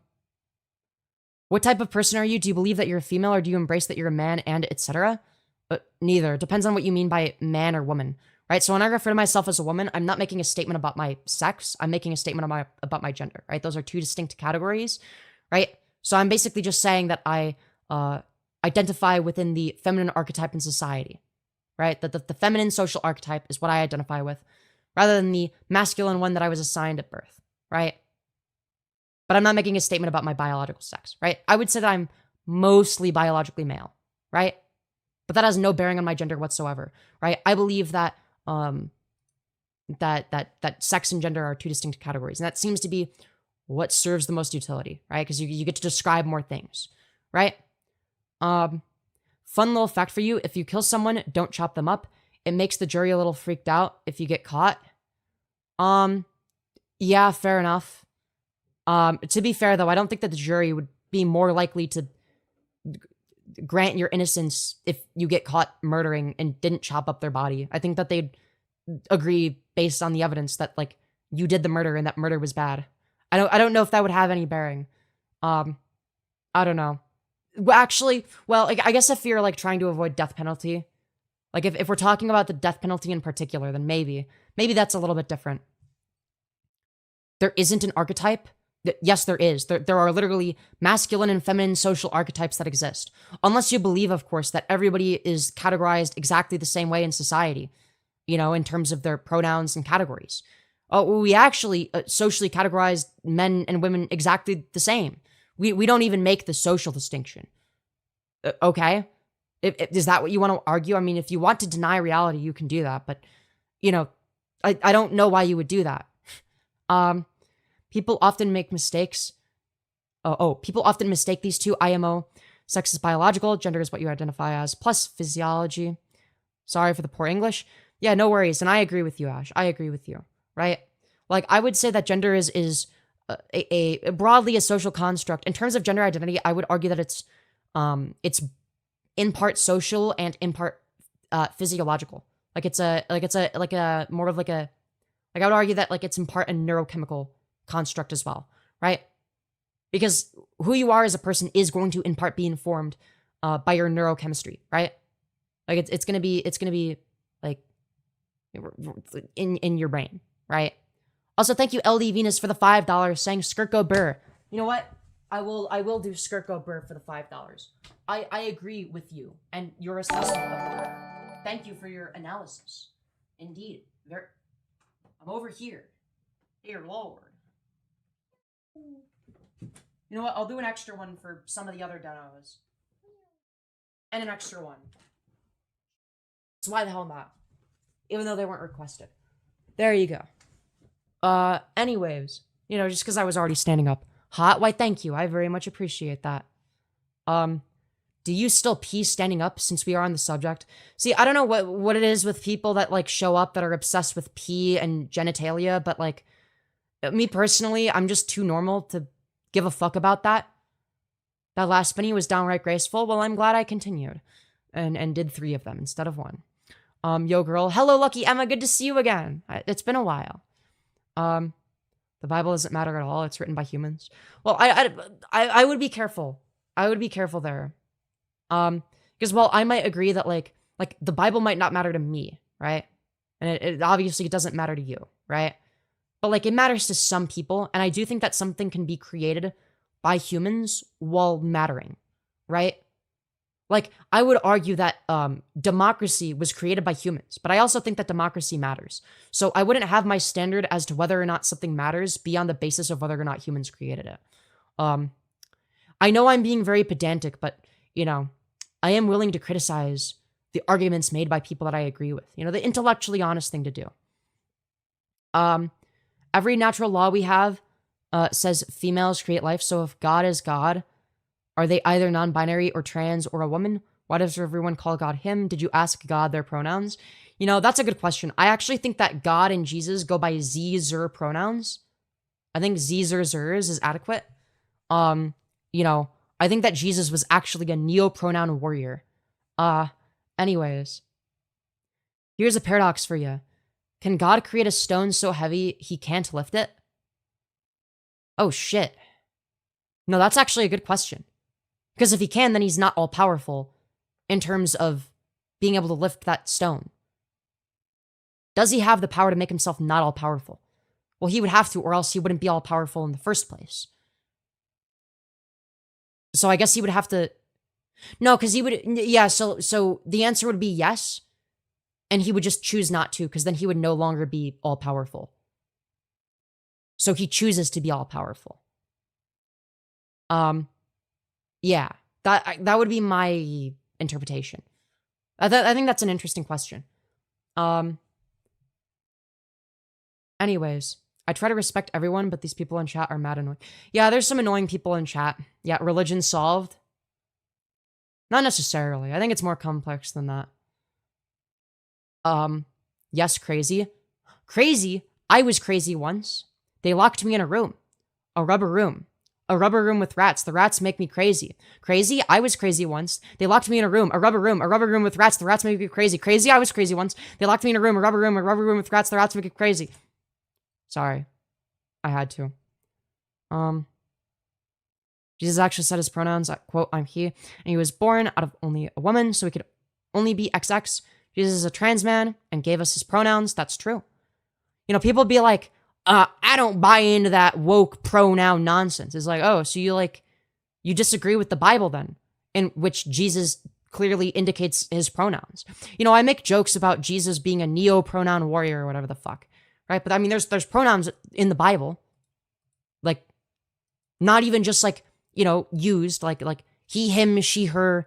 type of person are you? Do you believe that you're a female, or do you embrace that you're a man, and etc.? Neither. It depends on what you mean by man or woman, right? So when I refer to myself as a woman, I'm not making a statement about my sex. I'm making a statement about my gender, right? Those are two distinct categories, right? So I'm basically just saying that I identify within the feminine archetype in society, right? That the feminine social archetype is what I identify with, rather than the masculine one that I was assigned at birth, right? But I'm not making a statement about my biological sex, right? I would say that I'm mostly biologically male, right? But that has no bearing on my gender whatsoever, right? I believe that that sex and gender are two distinct categories, and that seems to be what serves the most utility, right? Because you get to describe more things, right? Fun little fact for you: if you kill someone, don't chop them up. It makes the jury a little freaked out if you get caught. Yeah, fair enough. To be fair though, I don't think that the jury would be more likely to grant your innocence if you get caught murdering and didn't chop up their body. I think that they'd agree based on the evidence that like you did the murder and that murder was bad. I don't know if that would have any bearing. I don't know. Well, actually, well, like, I guess if you're like trying to avoid death penalty, like if we're talking about the death penalty in particular, then maybe that's a little bit different. There isn't an archetype. Yes, there is. There are literally masculine and feminine social archetypes that exist. Unless you believe, of course, that everybody is categorized exactly the same way in society, you know, in terms of their pronouns and categories. Oh, we actually socially categorize men and women exactly the same. We don't even make the social distinction. Okay? Is that what you want to argue? I mean, if you want to deny reality, you can do that. But, you know, I don't know why you would do that. People often make mistakes. People often mistake these two. IMO, sex is biological, gender is what you identify as, plus physiology. Sorry for the poor English. Yeah, no worries. And I agree with you, Ash. I agree with you, right? Like, I would say that gender is a broadly a social construct. In terms of gender identity, I would argue that it's in part social and in part physiological. Like I would argue that like it's in part a neurochemical construct as well, right? Because who you are as a person is going to in part be informed by your neurochemistry, right? Like it's gonna be like in your brain, right? Also, thank you LD Venus for the $5 saying Skirt Go Burr. You know what? I will do Skirt Go Burr for the $5. I agree with you and your assessment of that. Thank you for your analysis. Indeed. I'm over here. Dear Lord. You know what? I'll do an extra one for some of the other denos. And an extra one. So why the hell not? Even though they weren't requested. There you go. Anyways. You know, just because I was already standing up. Hot? Why, thank you. I very much appreciate that. Do you still pee standing up since we are on the subject? See, I don't know what it is with people that, like, show up that are obsessed with pee and genitalia, but, like, me personally, I'm just too normal to give a fuck about that. That last spinny was downright graceful. Well, I'm glad I continued and did 3 of them instead of 1. Yo, girl. Hello, Lucky Emma. Good to see you again. It's been a while. The Bible doesn't matter at all. It's written by humans. Well, I would be careful. I would be careful there. Because while I might agree that like the Bible might not matter to me, right? And it obviously doesn't matter to you, right? But like it matters to some people, and I do think that something can be created by humans while mattering, right? Like I would argue that democracy was created by humans, but I also think that democracy matters. So I wouldn't have my standard as to whether or not something matters be on the basis of whether or not humans created it. I know I'm being very pedantic, but you know, I am willing to criticize the arguments made by people that I agree with. You know, the intellectually honest thing to do. Every natural law we have says females create life. So if God is God, are they either non-binary or trans or a woman? Why does everyone call God him? Did you ask God their pronouns? You know, that's a good question. I actually think that God and Jesus go by Z, Zer pronouns. I think Z, Zer, Zers is adequate. You know, I think that Jesus was actually a neo-pronoun warrior. Anyways. Here's a paradox for you. Can God create a stone so heavy he can't lift it? Oh, shit. No, that's actually a good question. Because if he can, then he's not all-powerful in terms of being able to lift that stone. Does he have the power to make himself not all-powerful? Well, he would have to, or else he wouldn't be all-powerful in the first place. So I guess he would have to... No, because he would... Yeah, so the answer would be yes, and he would just choose not to, because then he would no longer be all-powerful. So he chooses to be all-powerful. Yeah, that would be my interpretation. I think that's an interesting question. Anyways, I try to respect everyone, but these people in chat are mad annoying. Yeah, there's some annoying people in chat. Yeah, religion solved? Not necessarily. I think it's more complex than that. Yes, crazy. Crazy? I was crazy once. They locked me in a room. A rubber room. A rubber room with rats. The rats make me crazy. Crazy? I was crazy once. They locked me in a room. A rubber room. A rubber room with rats. The rats make me crazy. Crazy? I was crazy once. They locked me in a room. A rubber room. A rubber room with rats. The rats make me crazy. Sorry. I had to. Jesus actually said his pronouns, quote, I'm he, and he was born out of only a woman, so he could only be XX. Jesus is a trans man and gave us his pronouns. That's true. You know, people be like, I don't buy into that woke pronoun nonsense. It's like, oh, so you disagree with the Bible then, in which Jesus clearly indicates his pronouns. You know, I make jokes about Jesus being a neo-pronoun warrior or whatever the fuck, right? But I mean, there's pronouns in the Bible, like, not even just like, you know, used like he, him, she, her,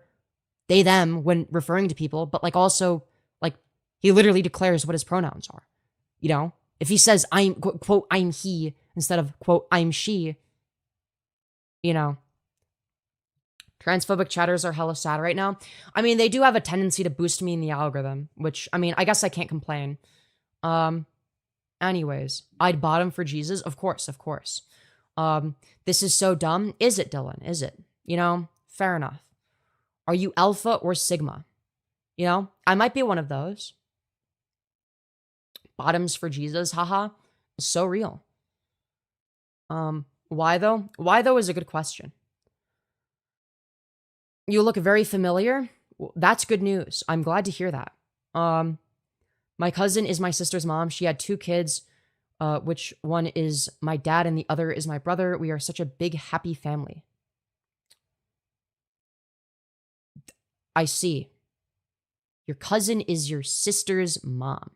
they, them when referring to people, but like also like he literally declares what his pronouns are, you know? If he says, I'm, quote, I'm he, instead of, quote, I'm she, you know. Transphobic chatters are hella sad right now. I mean, they do have a tendency to boost me in the algorithm, which, I mean, I guess I can't complain. Anyways, I'd bottom for Jesus. Of course, of course. This is so dumb. Is it, Dylan? Is it? You know, fair enough. Are you alpha or sigma? You know, I might be one of those. Bottoms for Jesus, haha. So real. Why though? Why though is a good question. You look very familiar. That's good news. I'm glad to hear that. My cousin is my sister's mom. She had 2 kids, which one is my dad and the other is my brother. We are such a big, happy family. I see. Your cousin is your sister's mom.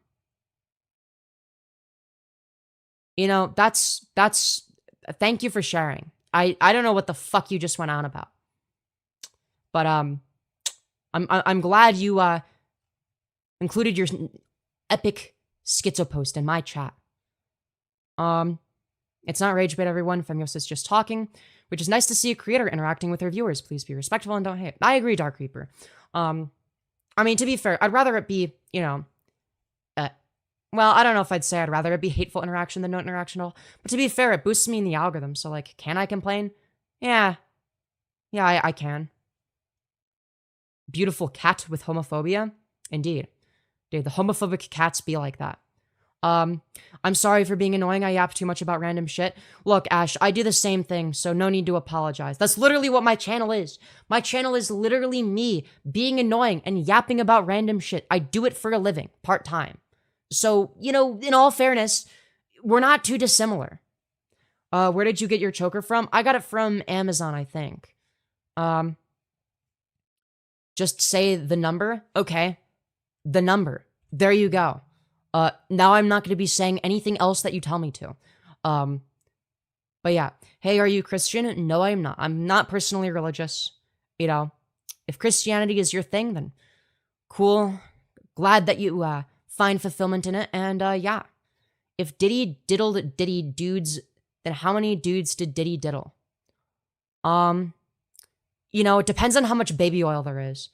You know, that's, thank you for sharing. I don't know what the fuck you just went on about. But, I'm glad you, included your epic schizo post in my chat. It's not rage bait, everyone. Femyoz is just talking, which is nice to see a creator interacting with their viewers. Please be respectful and don't hate. I agree, Dark Reaper. I mean, to be fair, I'd rather it be, you know, well, I don't know if I'd say I'd rather it be hateful interaction than no interaction at all. But to be fair, it boosts me in the algorithm. So, like, can I complain? Yeah. Yeah, I can. Beautiful cat with homophobia? Indeed. Dude, the homophobic cats be like that. I'm sorry for being annoying. I yap too much about random shit. Look, Ash, I do the same thing, so no need to apologize. That's literally what my channel is. My channel is literally me being annoying and yapping about random shit. I do it for a living, part-time. So, you know, in all fairness, we're not too dissimilar. Where did you get your choker from? I got it from Amazon, I think. Just say the number. Okay. The number. There you go. Now I'm not going to be saying anything else that you tell me to. But yeah. Hey, are you Christian? No, I'm not. I'm not personally religious. You know, if Christianity is your thing, then cool. Glad that you, find fulfillment in it. And, yeah. If Diddy diddled Diddy dudes, then how many dudes did Diddy diddle? You know, it depends on how much baby oil there is.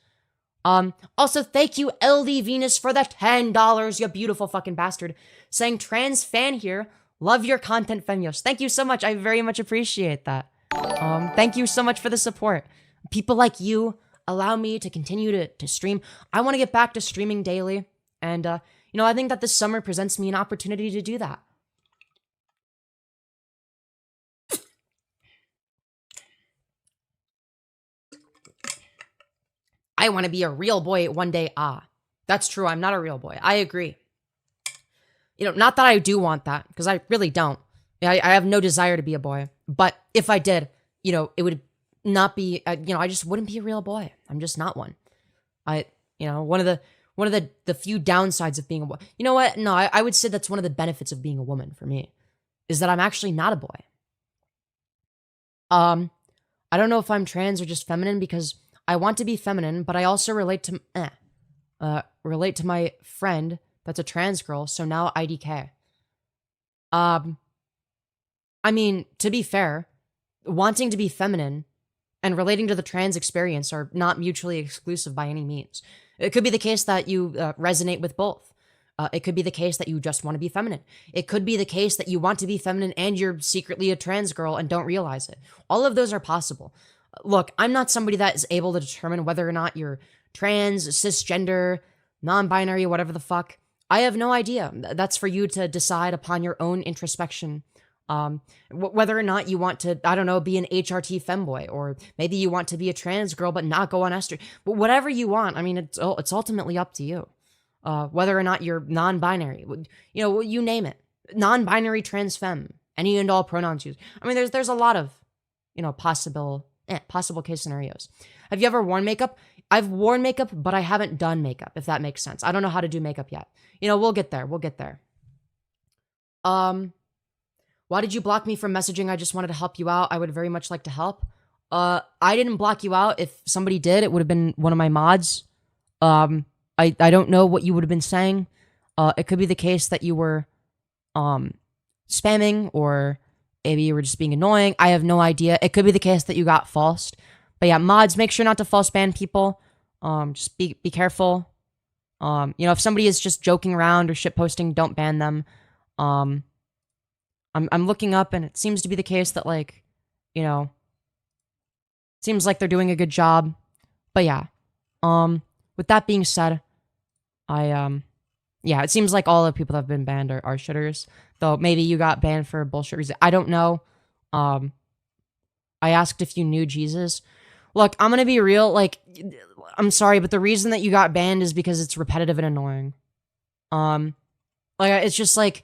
Also, thank you, LD Venus, for the $10, you beautiful fucking bastard. Saying, trans fan here, love your content, Femyoz. Thank you so much, I very much appreciate that. Thank you so much for the support. People like you allow me to continue to stream. I want to get back to streaming daily. And, You know, I think that this summer presents me an opportunity to do that. I want to be a real boy one day. That's true. I'm not a real boy. I agree. You know, not that I do want that, because I really don't. I have no desire to be a boy. But if I did, you know, it would not be, you know, I just wouldn't be a real boy. I'm just not one. You know, one of the few downsides of being a boy. You know what? No, I would say that's one of the benefits of being a woman for me, is that I'm actually not a boy. I don't know if I'm trans or just feminine, because I want to be feminine, but I also relate to my friend that's a trans girl, so now IDK. I mean, to be fair, wanting to be feminine and relating to the trans experience are not mutually exclusive by any means. It could be the case that you resonate with both. It could be the case that you just want to be feminine. It could be the case that you want to be feminine and you're secretly a trans girl and don't realize it. All of those are possible. Look, I'm not somebody that is able to determine whether or not you're trans, cisgender, non-binary, whatever the fuck. I have no idea. That's for you to decide upon your own introspection. Whether or not you want to, I don't know, be an HRT femboy, or maybe you want to be a trans girl but not go on estrogen. But whatever you want, I mean, it's ultimately up to you. Whether or not you're non-binary, you know, you name it, non-binary, trans femme, any and all pronouns used. I mean, there's a lot of, you know, possible case scenarios. Have you ever worn makeup? I've worn makeup, but I haven't done makeup, if that makes sense. I don't know how to do makeup yet. You know, we'll get there. We'll get there. Why did you block me from messaging? I just wanted to help you out. I would very much like to help. I didn't block you out. If somebody did, it would have been one of my mods. I don't know what you would have been saying. It could be the case that you were spamming, or maybe you were just being annoying. I have no idea. It could be the case that you got falsed. But yeah, mods, make sure not to false ban people. Just be careful. You know, if somebody is just joking around or shit posting, don't ban them. I'm looking up, and it seems to be the case that, like, you know, seems like they're doing a good job. But yeah, with that being said, yeah, it seems like all the people that have been banned are shitters. Though maybe you got banned for a bullshit reason. I don't know. I asked if you knew Jesus. Look, I'm gonna be real. Like, I'm sorry, but the reason that you got banned is because it's repetitive and annoying. Like, it's just like,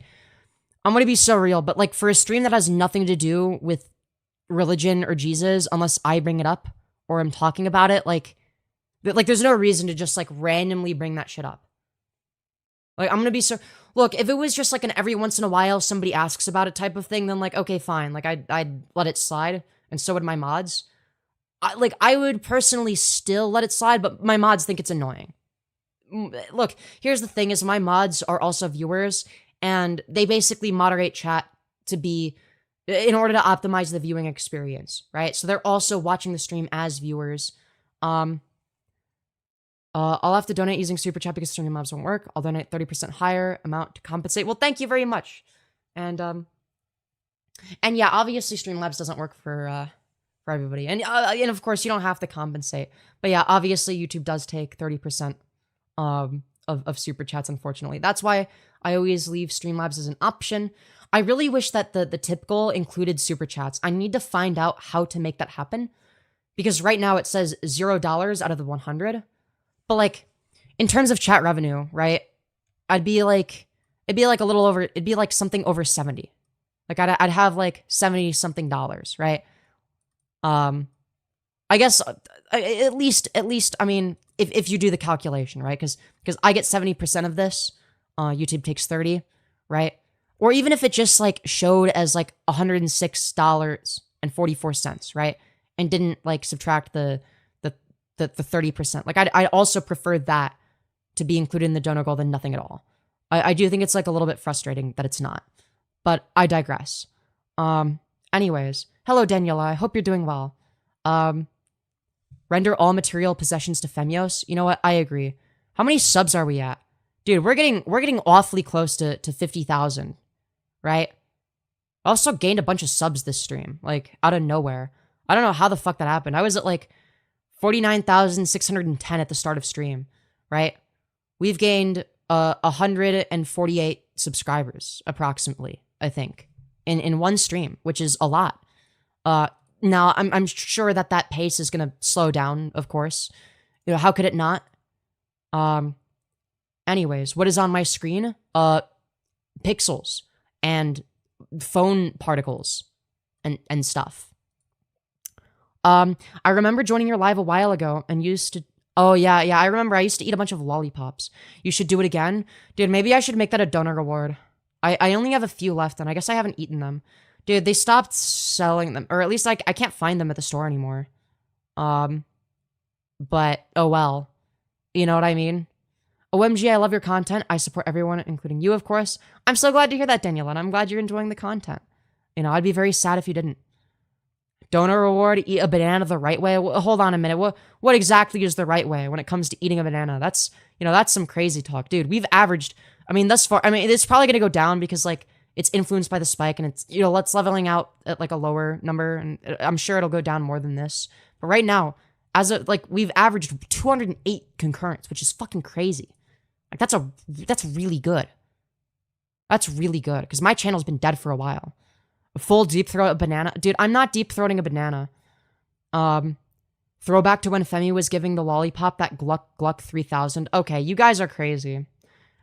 I'm gonna be so real, but like, for a stream that has nothing to do with religion or Jesus, unless I bring it up or I'm talking about it, like there's no reason to just like randomly bring that shit up. Like, I'm gonna be so, look, if it was just like an every once in a while somebody asks about it type of thing, then like, okay, fine. Like, I'd let it slide, and so would my mods. I would personally still let it slide, but my mods think it's annoying. Look, here's the thing, is my mods are also viewers, and they basically moderate chat to be, in order to optimize the viewing experience, right? So they're also watching the stream as viewers. I'll have to donate using Super Chat because Streamlabs won't work. I'll donate 30% higher amount to compensate. Well, thank you very much. And yeah, obviously Streamlabs doesn't work for everybody. And of course, you don't have to compensate. But yeah, obviously YouTube does take 30% of Super Chats, unfortunately. That's why I always leave Streamlabs as an option. I really wish that the tip goal included Super Chats. I need to find out how to make that happen, because right now it says $0 out of the 100. But like, in terms of chat revenue, right? It'd be like a little over, it'd be like something over 70. Like I'd have like 70 something dollars, right? I guess at least, I mean, if you do the calculation, right? Because I get 70% of this, YouTube takes 30, right? Or even if it just like showed as like $106.44, right? And didn't like subtract the 30%. Like, I'd also prefer that to be included in the donor goal than nothing at all. I do think it's like a little bit frustrating that it's not, but I digress. Anyways, hello Daniela, I hope you're doing well. Render all material possessions to Femyoz. You know what? I agree. How many subs are we at? Dude, we're getting awfully close to 50,000, right? I also gained a bunch of subs this stream, like out of nowhere. I don't know how the fuck that happened. I was at like 49,610 at the start of stream, right? We've gained 148 subscribers approximately, I think, in one stream, which is a lot. Now I'm sure that pace is gonna slow down, of course. You know, how could it not? Anyways, what is on my screen? Pixels and phone particles and stuff. I remember joining your live a while ago and used to. Oh yeah, I remember I used to eat a bunch of lollipops. You should do it again. Dude, maybe I should make that a donor reward. I only have a few left and I guess I haven't eaten them. Dude, they stopped selling them, or at least like I can't find them at the store anymore. But oh well. You know what I mean? OMG, I love your content. I support everyone, including you, of course. I'm so glad to hear that, Daniela, and I'm glad you're enjoying the content. You know, I'd be very sad if you didn't. Donor reward, eat a banana the right way. Hold on a minute. What exactly is the right way when it comes to eating a banana? That's, you know, that's some crazy talk. Dude, we've averaged, I mean, thus far, I mean, it's probably going to go down because, like, it's influenced by the spike and it's, you know, let's leveling out at, like, a lower number, and I'm sure it'll go down more than this. But right now, like, we've averaged 208 concurrents, which is fucking crazy. Like, that's really good. That's really good, because my channel's been dead for a while. A full deep throat a banana. Dude, I'm not deep throating a banana. Throwback to when Femi was giving the lollipop that Gluck 3000. Okay, you guys are crazy.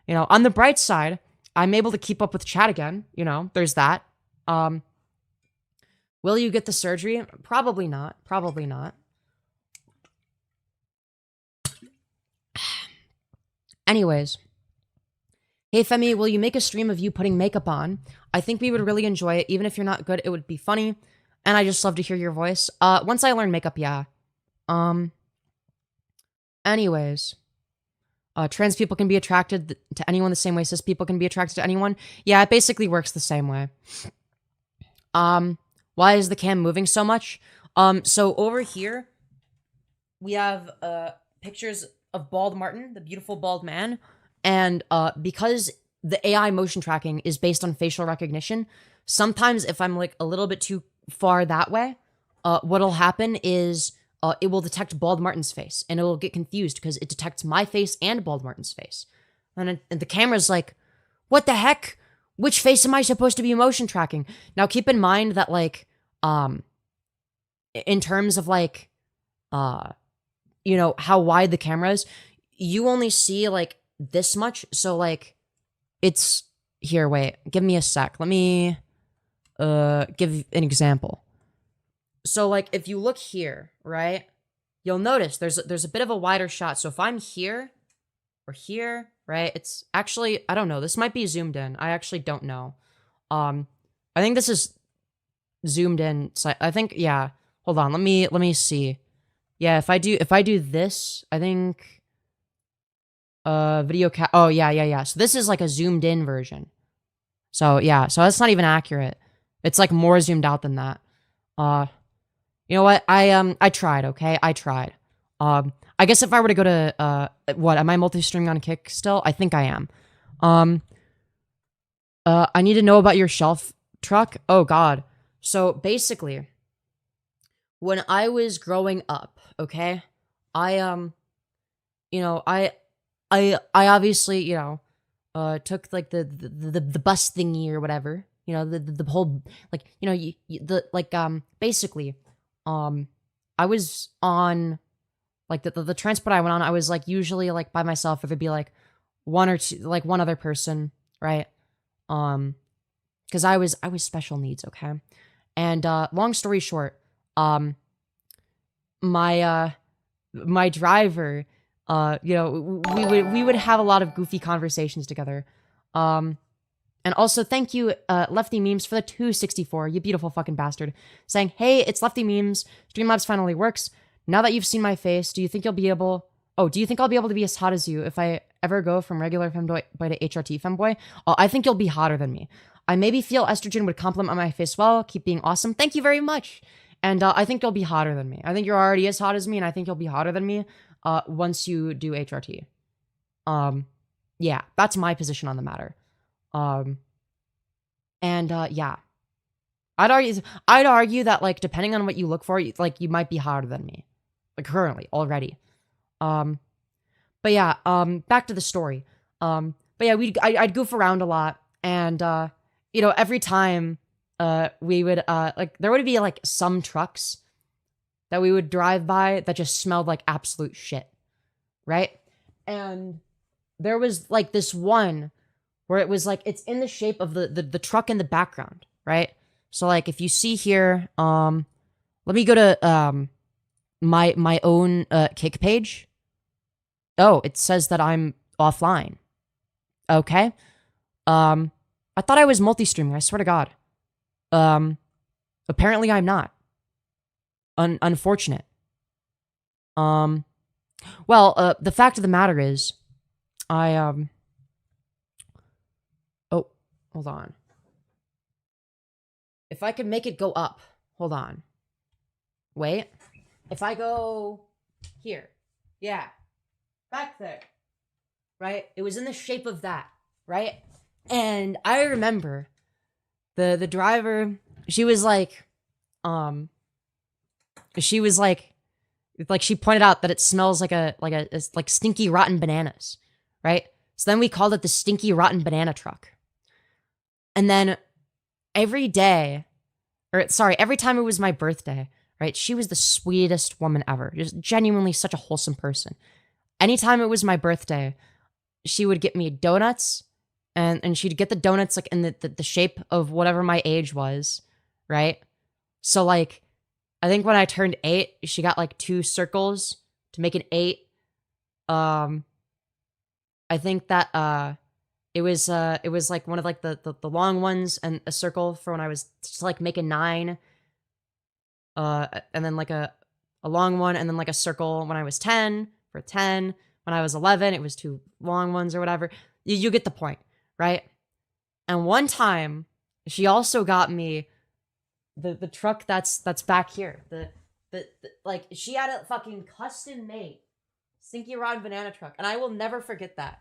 You know, on the bright side, I'm able to keep up with chat again. You know, there's that. Will you get the surgery? Probably not. Probably not. Anyways. Hey, Femi, will you make a stream of you putting makeup on? I think we would really enjoy it. Even if you're not good, it would be funny. And I just love to hear your voice. Once I learn makeup, yeah. Anyways. Trans people can be attracted to anyone the same way cis people can be attracted to anyone. Yeah, it basically works the same way. Why is the cam moving so much? So over here, we have, pictures of Bald Martin, the beautiful bald man. And because the AI motion tracking is based on facial recognition, sometimes if I'm like a little bit too far that way, what'll happen is it will detect Bald Martin's face and it will get confused because it detects my face and Bald Martin's face. And the camera's like, what the heck? Which face am I supposed to be motion tracking? Now keep in mind that like, in terms of like, you know, how wide the camera is, you only see like this much. So like it's here, wait, give me a sec. Let me give an example. So like if you look here, right, you'll notice there's a bit of a wider shot. So if I'm here or here, right, it's actually, I don't know, this might be zoomed in. I actually don't know. I think this is zoomed in. So I think, yeah, hold on, let me see. Yeah, if I do this, I think video oh yeah. So this is like a zoomed in version. So yeah, so that's not even accurate. It's like more zoomed out than that. You know what? I tried, okay? I tried. I guess if I were to go to what, am I multi-streaming on Kick still? I think I am. I need to know about your shelf truck. Oh god. So basically, when I was growing up, okay, you know, I obviously, you know, took like the bus thingy or whatever, you know, the whole, like, you know, basically, I was on, like, the transport I went on, I was, like, usually, like, by myself, or there'd be, like, one or two, like, one other person, right? Because I was special needs, okay? And, long story short, my driver, you know, we would have a lot of goofy conversations together. And also, thank you, Lefty Memes, for the 264, you beautiful fucking bastard. Saying, hey, it's Lefty Memes. Streamlabs finally works. Now that you've seen my face, do you think I'll be able to be as hot as you if I ever go from regular femboy to HRT femboy? Oh, I think you'll be hotter than me. I maybe feel estrogen would compliment my face well. Keep being awesome. Thank you very much. And I think you'll be hotter than me. I think you're already as hot as me, and I think you'll be hotter than me once you do HRT. Yeah, that's my position on the matter. Yeah. I'd argue that, like, depending on what you look for, like, you might be hotter than me. Like, currently, already. But yeah, back to the story. But yeah, I'd goof around a lot. And, you know, every time, we would, like, there would be, like, some trucks that we would drive by that just smelled like absolute shit, right? And there was, like, this one where it was, like, it's in the shape of the truck in the background, right? So, like, if you see here, let me go to, my own, Kick page. Oh, it says that I'm offline. Okay. I thought I was multi-streaming, I swear to God. Apparently I'm not. Unfortunate. Well, the fact of the matter is, oh, hold on. If I could make it go up, hold on. Wait. If I go here, yeah, back there, right? It was in the shape of that, right? And I remember the driver, she was like, she pointed out that it smells like stinky rotten bananas, right? So then we called it the stinky rotten banana truck. And then every time it was my birthday, right? She was the sweetest woman ever. Just genuinely such a wholesome person. Anytime it was my birthday, she would get me donuts, and she'd get the donuts like in the shape of whatever my age was, right? So like, I think when I turned 8, she got like 2 circles to make an 8. I think that it was like one of like the long ones and a circle for when I was to like make a 9. And then like a long one and then like a circle when I was 10 for 10. When I was 11, it was 2 long ones or whatever. You get the point, right? And one time, she also got me the truck that's back here. The like, she had a fucking custom made stinky rotten banana truck, and I will never forget that.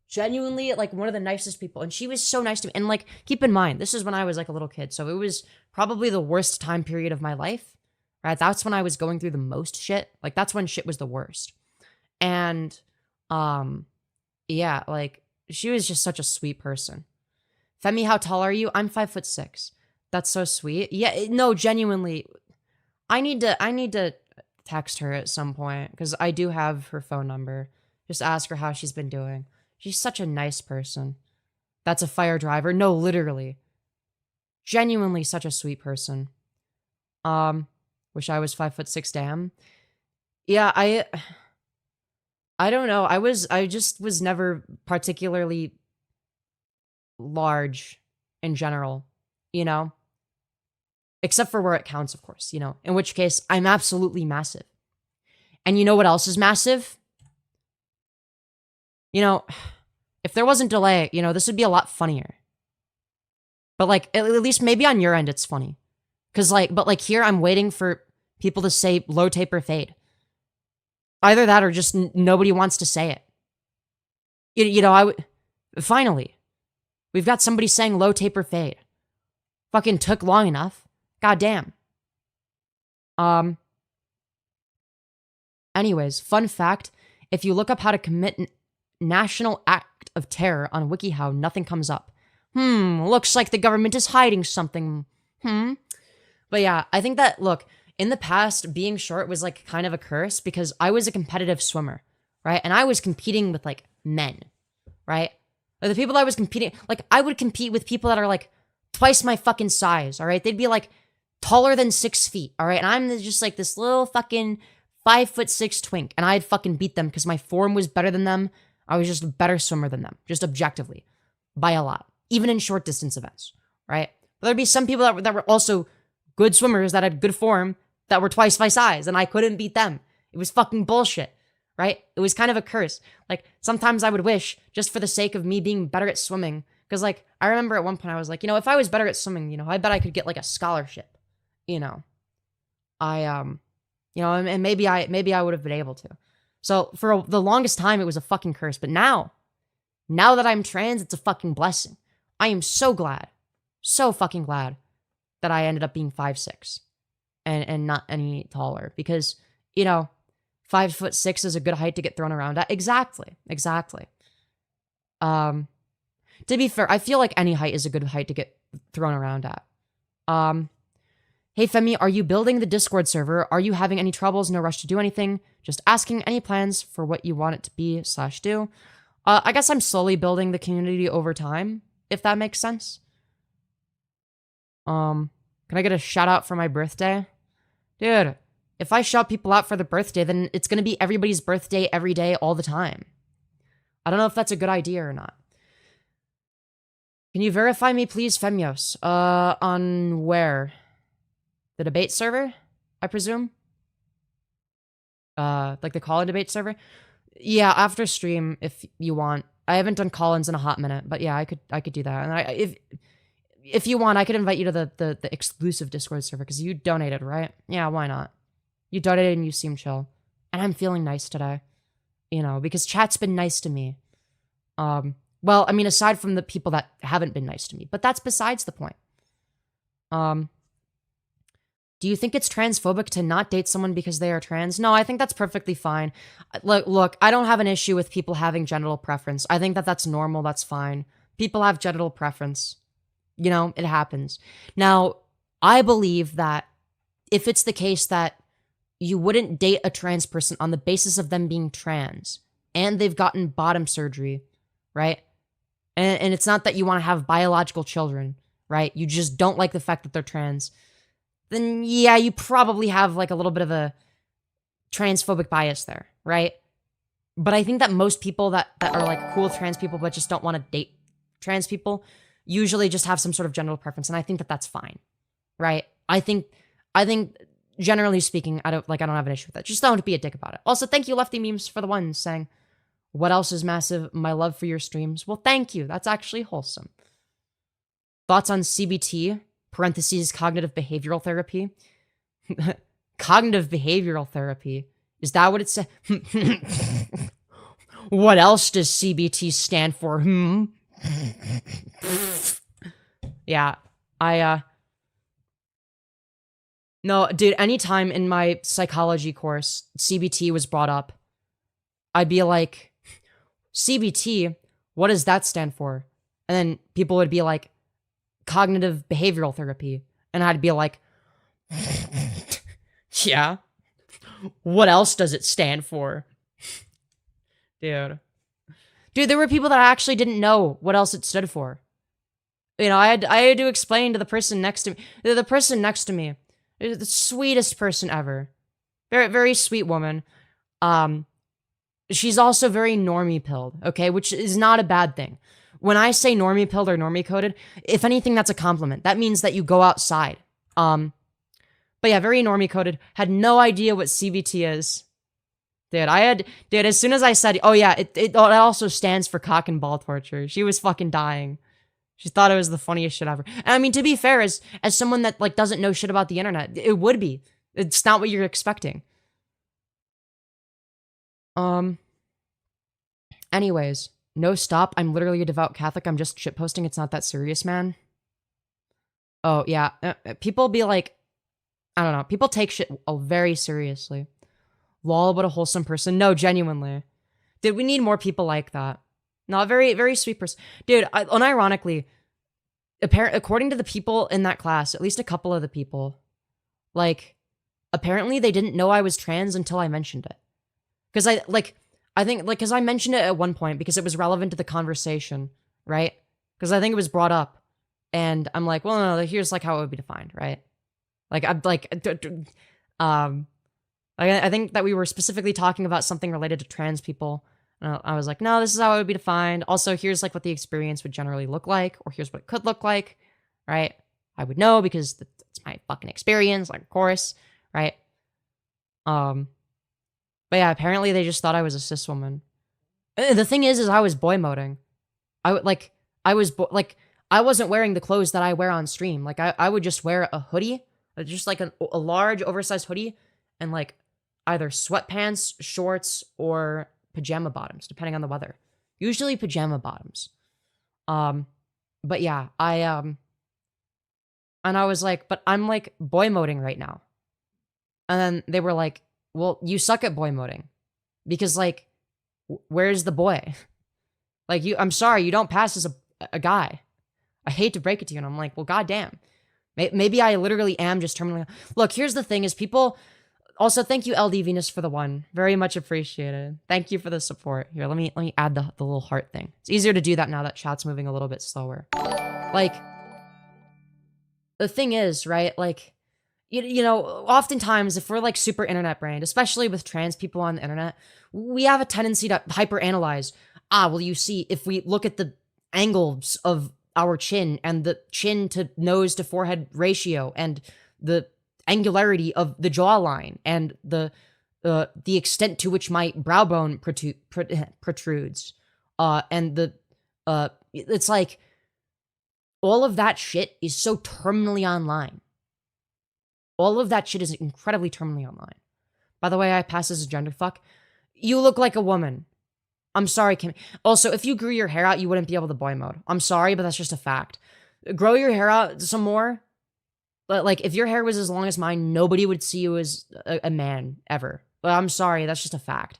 Genuinely, like, one of the nicest people, and she was so nice to me. And like, keep in mind, this is when I was like a little kid, so it was probably the worst time period of my life, right? That's when I was going through the most shit. Like, that's when shit was the worst. And yeah, like, she was just such a sweet person. Femi, how tall are you? I'm 5'6". That's so sweet. Yeah, no, genuinely, I need to text her at some point because I do have her phone number. Just ask her how she's been doing. She's such a nice person. That's a fire driver. No, literally. Genuinely such a sweet person. Wish I was 5'6", damn. Yeah, I don't know. I just was never particularly large in general, you know? Except for where it counts, of course, you know? In which case, I'm absolutely massive. And you know what else is massive? You know, if there wasn't delay, you know, this would be a lot funnier. But like, at least maybe on your end, it's funny. Cause like, but like here, I'm waiting for people to say low taper fade. Either that or just nobody wants to say it. You know, finally, we've got somebody saying low taper fade. Fucking took long enough. God damn. Anyways, fun fact, if you look up how to commit national act of terror on WikiHow, nothing comes up. Looks like the government is hiding something. But yeah, I think that, look, in the past, being short was like kind of a curse because I was a competitive swimmer, right? And I was competing with like men, right? Like, the people that I was competing, like, I would compete with people that are like twice my fucking size, all right? They'd be like taller than 6 feet, all right? And I'm just like this little fucking 5'6" twink, and I'd fucking beat them because my form was better than them. I was just a better swimmer than them, just objectively, by a lot, even in short distance events, right? But there'd be some people that were also good swimmers that had good form that were twice my size, and I couldn't beat them. It was fucking bullshit, right? It was kind of a curse. Like, sometimes I would wish, just for the sake of me being better at swimming, because like, I remember at one point I was like, you know, if I was better at swimming, you know, I bet I could get like a scholarship, you know. You know, and maybe I would have been able to. So for the longest time, it was a fucking curse. But now that I'm trans, it's a fucking blessing. I am so glad, so fucking glad that I ended up being 5'6" and not any taller, because, you know, 5'6" is a good height to get thrown around at. Exactly. To be fair, I feel like any height is a good height to get thrown around at. Hey Femi, are you building the Discord server? Are you having any troubles? No rush to do anything. Just asking any plans for what you want it to be/do. I guess I'm slowly building the community over time, if that makes sense. Can I get a shout out for my birthday? Dude, if I shout people out for the birthday, then it's gonna be everybody's birthday every day, all the time. I don't know if that's a good idea or not. Can you verify me, please, Femyoz? On where? The debate server, I presume? Like the call-in debate server? Yeah, after stream, if you want. I haven't done call-ins in a hot minute, but yeah, I could do that. And if you want, I could invite you to the exclusive Discord server, because you donated, right? Yeah, why not? You donated and you seem chill. And I'm feeling nice today. You know, because chat's been nice to me. Well, I mean, aside from the people that haven't been nice to me, but that's besides the point. Do you think it's transphobic to not date someone because they are trans? No, I think that's perfectly fine. Look, I don't have an issue with people having genital preference. I think that that's normal, that's fine. People have genital preference. You know, it happens. Now, I believe that if it's the case that you wouldn't date a trans person on the basis of them being trans, and they've gotten bottom surgery, right? And it's not that you want to have biological children, right? You just don't like the fact that they're trans. Then yeah, you probably have like a little bit of a transphobic bias there, right? But I think that most people that are like cool trans people but just don't want to date trans people usually just have some sort of genital preference, and I think that that's fine, right? I think generally speaking, I don't have an issue with that. Just don't be a dick about it. Also, thank you, Lefty Memes, for the ones saying, "What else is massive? My love for your streams." Well, thank you. That's actually wholesome. Thoughts on CBT? Parentheses, cognitive behavioral therapy. Cognitive behavioral therapy. Is that what it says? What else does CBT stand for? Yeah, no, dude, anytime in my psychology course, CBT was brought up, I'd be like, CBT, what does that stand for? And then people would be like, cognitive behavioral therapy. And I'd be like, yeah. What else does it stand for? Dude, there were people that actually didn't know what else it stood for. You know, I had to explain to the person next to me. The person next to me, the sweetest person ever. Very, very sweet woman. She's also very normie-pilled, okay? Which is not a bad thing. When I say normie-pilled or normie-coded, if anything, that's a compliment. That means that you go outside. But yeah, very normie-coded. Had no idea what CBT is. Dude, as soon as I said, oh yeah, it also stands for cock and ball torture, she was fucking dying. She thought it was the funniest shit ever. And I mean, to be fair, as someone that like doesn't know shit about the internet, it would be. It's not what you're expecting. Anyways, no, stop. I'm literally a devout Catholic. I'm just shitposting. It's not that serious, man. Oh, yeah. People be like, I don't know. People take shit very seriously. Lol, what a wholesome person. No, genuinely. Dude, we need more people like that. No, very, very sweet person. Dude, unironically, according to the people in that class, at least a couple of the people, like, apparently they didn't know I was trans until I mentioned it. Because because I mentioned it at one point because it was relevant to the conversation, right? Because I think it was brought up. And I'm like, well, no, here's like how it would be defined, right? Like, I'm like, I think that we were specifically talking about something related to trans people. And I was like, no, this is how it would be defined. Also, here's like what the experience would generally look like, or here's what it could look like, right? I would know because it's my fucking experience, like, of course, right? But yeah, apparently they just thought I was a cis woman. The thing is I was boy moding. I wasn't wearing the clothes that I wear on stream. Like, I would just wear a hoodie, just like a large oversized hoodie, and like either sweatpants, shorts, or pajama bottoms, depending on the weather. Usually pajama bottoms. But yeah, and I was like, but I'm like boy moding right now. And then they were like, well, you suck at boy moding. Because like, where's the boy? Like, I'm sorry, you don't pass as a guy. I hate to break it to you. And I'm like, well, goddamn. Maybe I literally am just terminally. Look, here's the thing is people. Also, thank you, LD Venus, for the 1. Very much appreciated. Thank you for the support. Here, let me add the little heart thing. It's easier to do that now that chat's moving a little bit slower. Like, the thing is, right? Like, you know, oftentimes if we're like super internet brained, especially with trans people on the internet, we have a tendency to hyperanalyze. Well, you see, if we look at the angles of our chin and the chin to nose to forehead ratio and the angularity of the jawline and the extent to which my brow bone protrudes, and it's like all of that shit is so terminally online. All of that shit is incredibly terminally online. By the way, I pass as a gender fuck. You look like a woman. I'm sorry, Kim. Also, if you grew your hair out, you wouldn't be able to boy mode. I'm sorry, but that's just a fact. Grow your hair out some more. But like, if your hair was as long as mine, nobody would see you as a man ever. But I'm sorry, that's just a fact.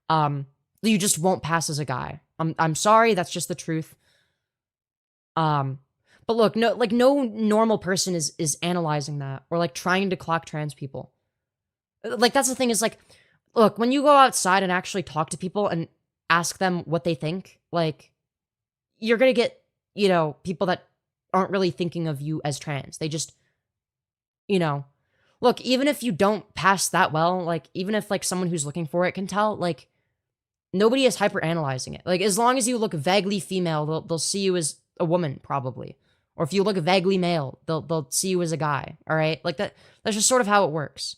You just won't pass as a guy. I'm sorry, that's just the truth. But look, no normal person is analyzing that or like trying to clock trans people. Like that's the thing is like, look, when you go outside and actually talk to people and ask them what they think, like you're gonna get, you know, people that aren't really thinking of you as trans. They just, you know, look, even if you don't pass that well, like even if like someone who's looking for it can tell, like nobody is hyper analyzing it. Like as long as you look vaguely female, they'll see you as a woman probably. Or if you look vaguely male, they'll see you as a guy. All right, like that's just sort of how it works.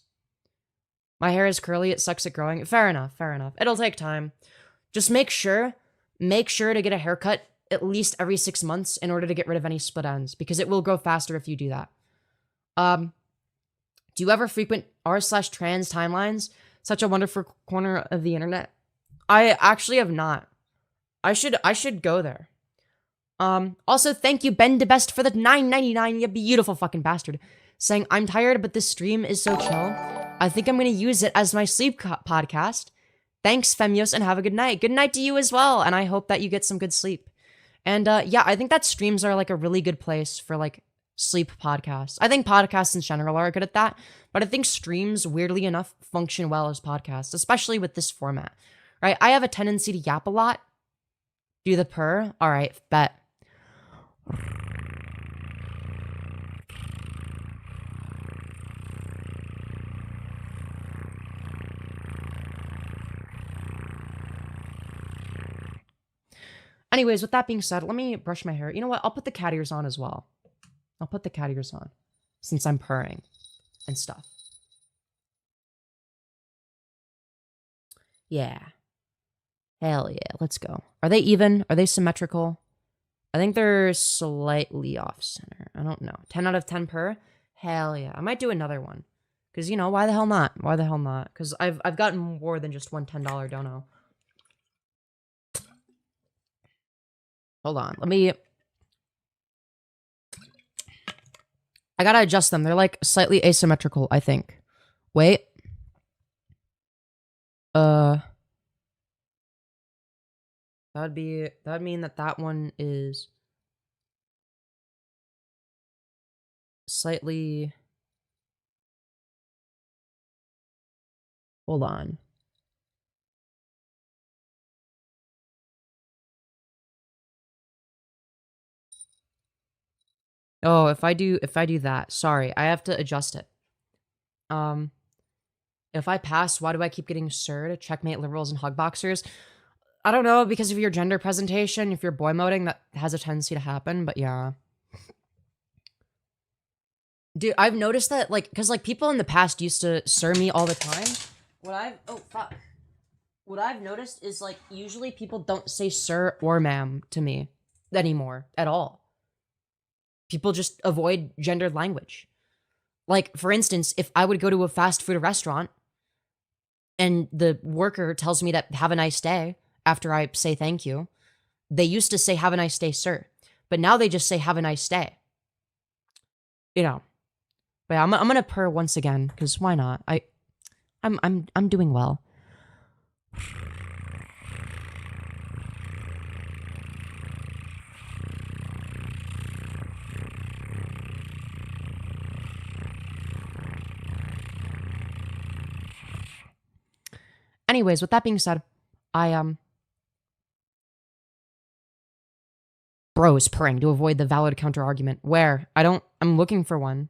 My hair is curly. It sucks at growing. Fair enough. Fair enough. It'll take time. Just make sure to get a haircut at least every 6 months in order to get rid of any split ends, because it will grow faster if you do that. Do you ever frequent r/trans timelines? Such a wonderful corner of the internet. I actually have not. I should go there. Also, thank you, Ben DeBest, for the $9.99, you beautiful fucking bastard. Saying, I'm tired, but this stream is so chill. I think I'm gonna use it as my sleep podcast. Thanks, Femyoz, and have a good night. Good night to you as well, and I hope that you get some good sleep. And, yeah, I think that streams are, like, a really good place for, like, sleep podcasts. I think podcasts in general are good at that, but I think streams, weirdly enough, function well as podcasts, especially with this format, right? I have a tendency to yap a lot. Do the purr? All right, bet. Anyways, with that being said, let me brush my hair. You know what? I'll put the cat ears on as well. I'll put the cat ears on since I'm purring and stuff. Yeah. Hell yeah. Let's go. Are they even? Are they symmetrical? I think they're slightly off center. I don't know. 10 out of 10 per? Hell yeah. I might do another one. Because, you know, why the hell not? Why the hell not? Because I've gotten more than just one $10 dono. Hold on. Let me... I gotta adjust them. They're, like, slightly asymmetrical, I think. Wait. That'd mean that one is... slightly... Hold on. Oh, if I do that, sorry, I have to adjust it. If I pass, why do I keep getting sirred? Checkmate liberals and hug boxers. I don't know, because of your gender presentation, if you're boy moding, that has a tendency to happen, but yeah. Dude, I've noticed that, like, because, like, people in the past used to sir me all the time. What I've noticed is, like, usually people don't say sir or ma'am to me anymore at all. People just avoid gendered language. Like, for instance, if I would go to a fast food restaurant and the worker tells me to have a nice day after I say thank you, they used to say have a nice day, sir. But now they just say have a nice day. You know. But yeah, I'm gonna purr once again, because why not? I'm doing well. Anyways, with that being said, I bro is purring to avoid the valid counter argument. Where? I'm looking for one.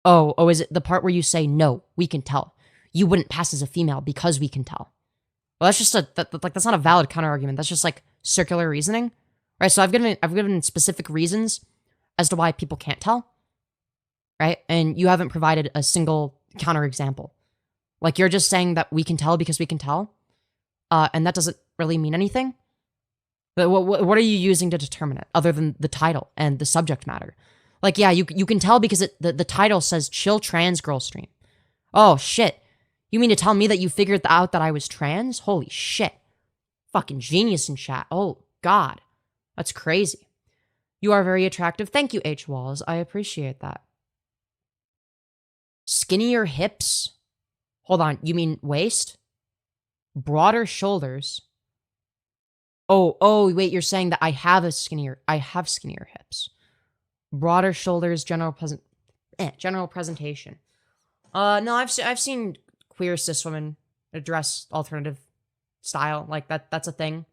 Oh, is it the part where you say, no, we can tell. You wouldn't pass as a female because we can tell. Well, that's just that's not a valid counter argument. That's just like circular reasoning. Right? So I've given specific reasons as to why people can't tell. Right? And you haven't provided a single counter example. Like, you're just saying that we can tell because we can tell. And that doesn't really mean anything. But what are you using to determine it other than the title and the subject matter? Like, yeah, you can tell because the title says chill trans girl stream. Oh, shit. You mean to tell me that you figured out that I was trans? Holy shit. Fucking genius in chat. Oh, God. That's crazy. You are very attractive. Thank you, H. Walls. I appreciate that. Skinnier hips? Hold on. You mean waist? Broader shoulders? Oh, wait, you're saying that I have skinnier hips. Broader shoulders, general presentation. No, I've seen queer cis women address alternative style. Like, that's a thing.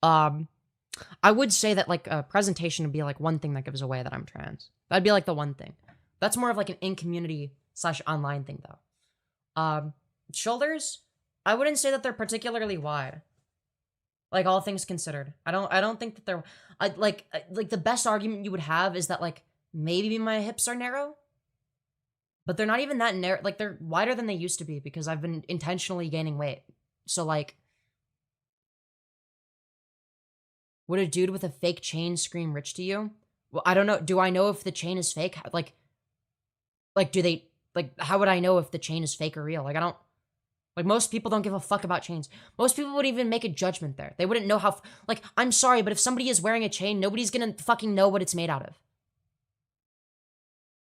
I would say that, like, a presentation would be, like, one thing that gives away that I'm trans. That'd be, like, the one thing. That's more of, like, an in-community / online thing, though. Shoulders, I wouldn't say that they're particularly wide. Like, all things considered. I don't think that they're... like, the best argument you would have is that, like, maybe my hips are narrow? But they're not even that narrow. Like, they're wider than they used to be because I've been intentionally gaining weight. So, like... Would a dude with a fake chain scream rich to you? Well, I don't know. Do I know if the chain is fake? Like, do they... Like, how would I know if the chain is fake or real? Like, I don't... Like, most people don't give a fuck about chains. Most people wouldn't even make a judgment there. They wouldn't know how... Like, I'm sorry, but if somebody is wearing a chain, nobody's gonna fucking know what it's made out of.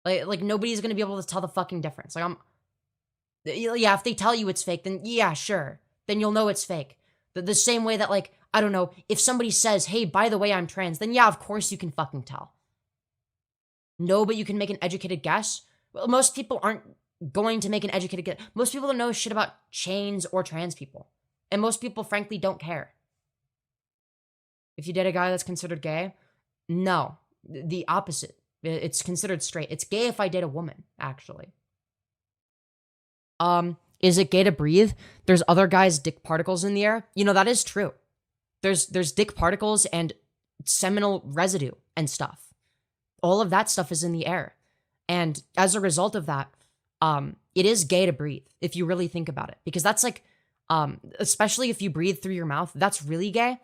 Like nobody's gonna be able to tell the fucking difference. Like, yeah, if they tell you it's fake, then yeah, sure. Then you'll know it's fake. The same way that, like, I don't know, if somebody says, hey, by the way, I'm trans, then yeah, of course you can fucking tell. No, but you can make an educated guess. Well, most people aren't going to make an educated guess. Most people don't know shit about chains or trans people. And most people, frankly, don't care. If you date a guy that's considered gay, no. The opposite. It's considered straight. It's gay if I date a woman, actually. Is it gay to breathe? There's other guys' dick particles in the air. You know, that is true. There's dick particles and seminal residue and stuff. All of that stuff is in the air. And as a result of that, it is gay to breathe, if you really think about it. Because that's like, especially if you breathe through your mouth, that's really gay.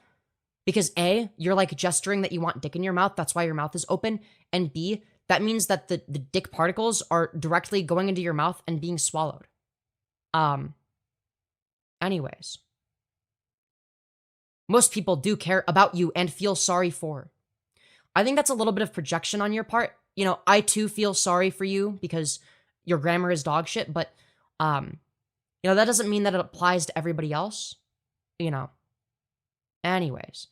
Because A, you're like gesturing that you want dick in your mouth. That's why your mouth is open. And B, that means that the dick particles are directly going into your mouth and being swallowed. Anyways. Most people do care about you and feel sorry for. I think that's a little bit of projection on your part. You know, I too feel sorry for you because your grammar is dog shit, but, you know, that doesn't mean that it applies to everybody else. You know. Anyways.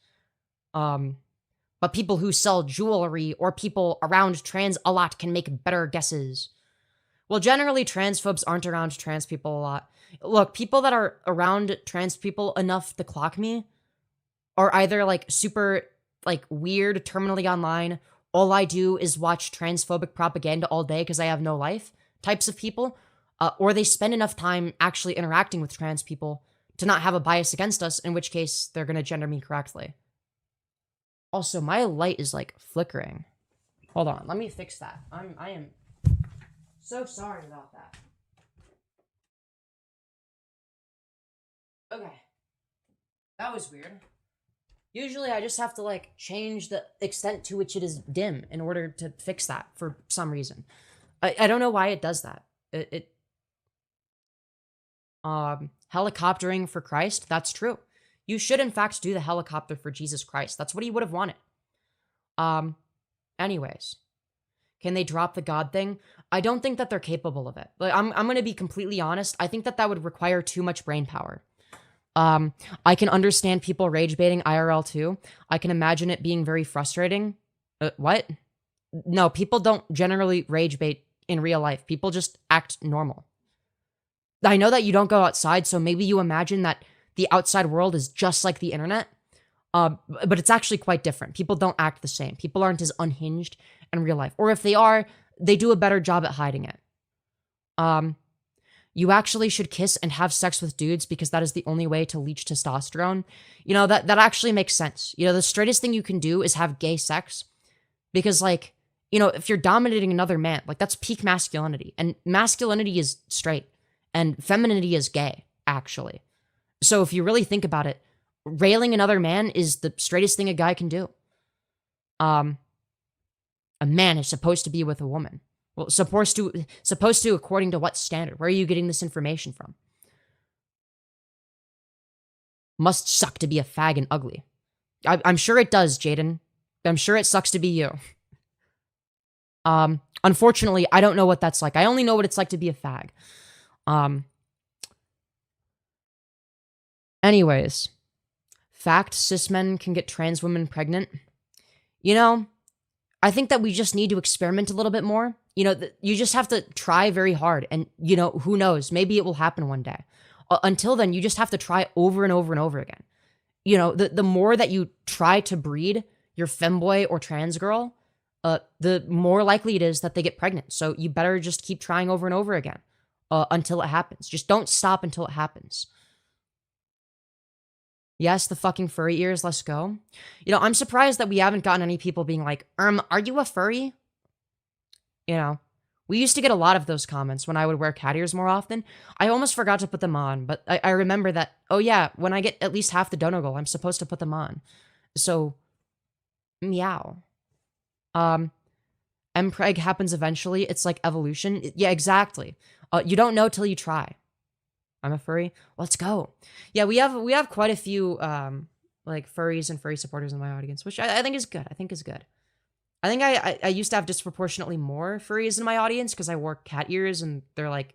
But people who sell jewelry or people around trans a lot can make better guesses. Well, generally, transphobes aren't around trans people a lot. Look, people that are around trans people enough to clock me are either, like, super, like, weird, terminally online, all I do is watch transphobic propaganda all day because I have no life types of people, or they spend enough time actually interacting with trans people to not have a bias against us, in which case they're going to gender me correctly. Also, my light is, like, flickering. Hold on, let me fix that. I am so sorry about that. Okay. That was weird. Usually I just have to, like, change the extent to which it is dim in order to fix that for some reason. I don't know why it does that. Helicoptering for Christ, that's true. You should, in fact, do the helicopter for Jesus Christ. That's what he would have wanted. Anyways. Can they drop the God thing? I don't think that they're capable of it. Like, I'm going to be completely honest. I think that would require too much brain power. I can understand people rage baiting IRL too. I can imagine it being very frustrating. What? No, people don't generally rage bait in real life. People just act normal. I know that you don't go outside, so maybe you imagine that the outside world is just like the internet. But it's actually quite different. People don't act the same. People aren't as unhinged in real life. Or if they are, they do a better job at hiding it. You actually should kiss and have sex with dudes because that is the only way to leach testosterone. That actually makes sense. The straightest thing you can do is have gay sex because, like, if you're dominating another man, like, that's peak masculinity. And masculinity is straight and femininity is gay, actually. So if you really think about it, railing another man is the straightest thing a guy can do. A man is supposed to be with a woman. Well, supposed to according to what standard? Where are you getting this information from? Must suck to be a fag and ugly. I'm sure it does, Jaden. I'm sure it sucks to be you. Unfortunately, I don't know what that's like. I only know what it's like to be a fag. Anyways, fact cis men can get trans women pregnant. I think that we just need to experiment a little bit more. You just have to try very hard. And, who knows? Maybe it will happen one day. Until then, you just have to try over and over and over again. The more that you try to breed your femboy or trans girl, the more likely it is that they get pregnant. So you better just keep trying over and over again until it happens. Just don't stop until it happens. Yes, the fucking furry ears, let's go. I'm surprised that we haven't gotten any people being like, are you a furry? We used to get a lot of those comments when I would wear cat ears more often. I almost forgot to put them on, but I remember that, oh yeah, when I get at least half the donegal, I'm supposed to put them on. So, meow. Mpreg happens eventually. It's like evolution. Yeah, exactly. You don't know till you try. I'm a furry. Let's go. Yeah, we have quite a few like furries and furry supporters in my audience, which I think is good. I think I used to have disproportionately more furries in my audience because I wore cat ears, and they're like,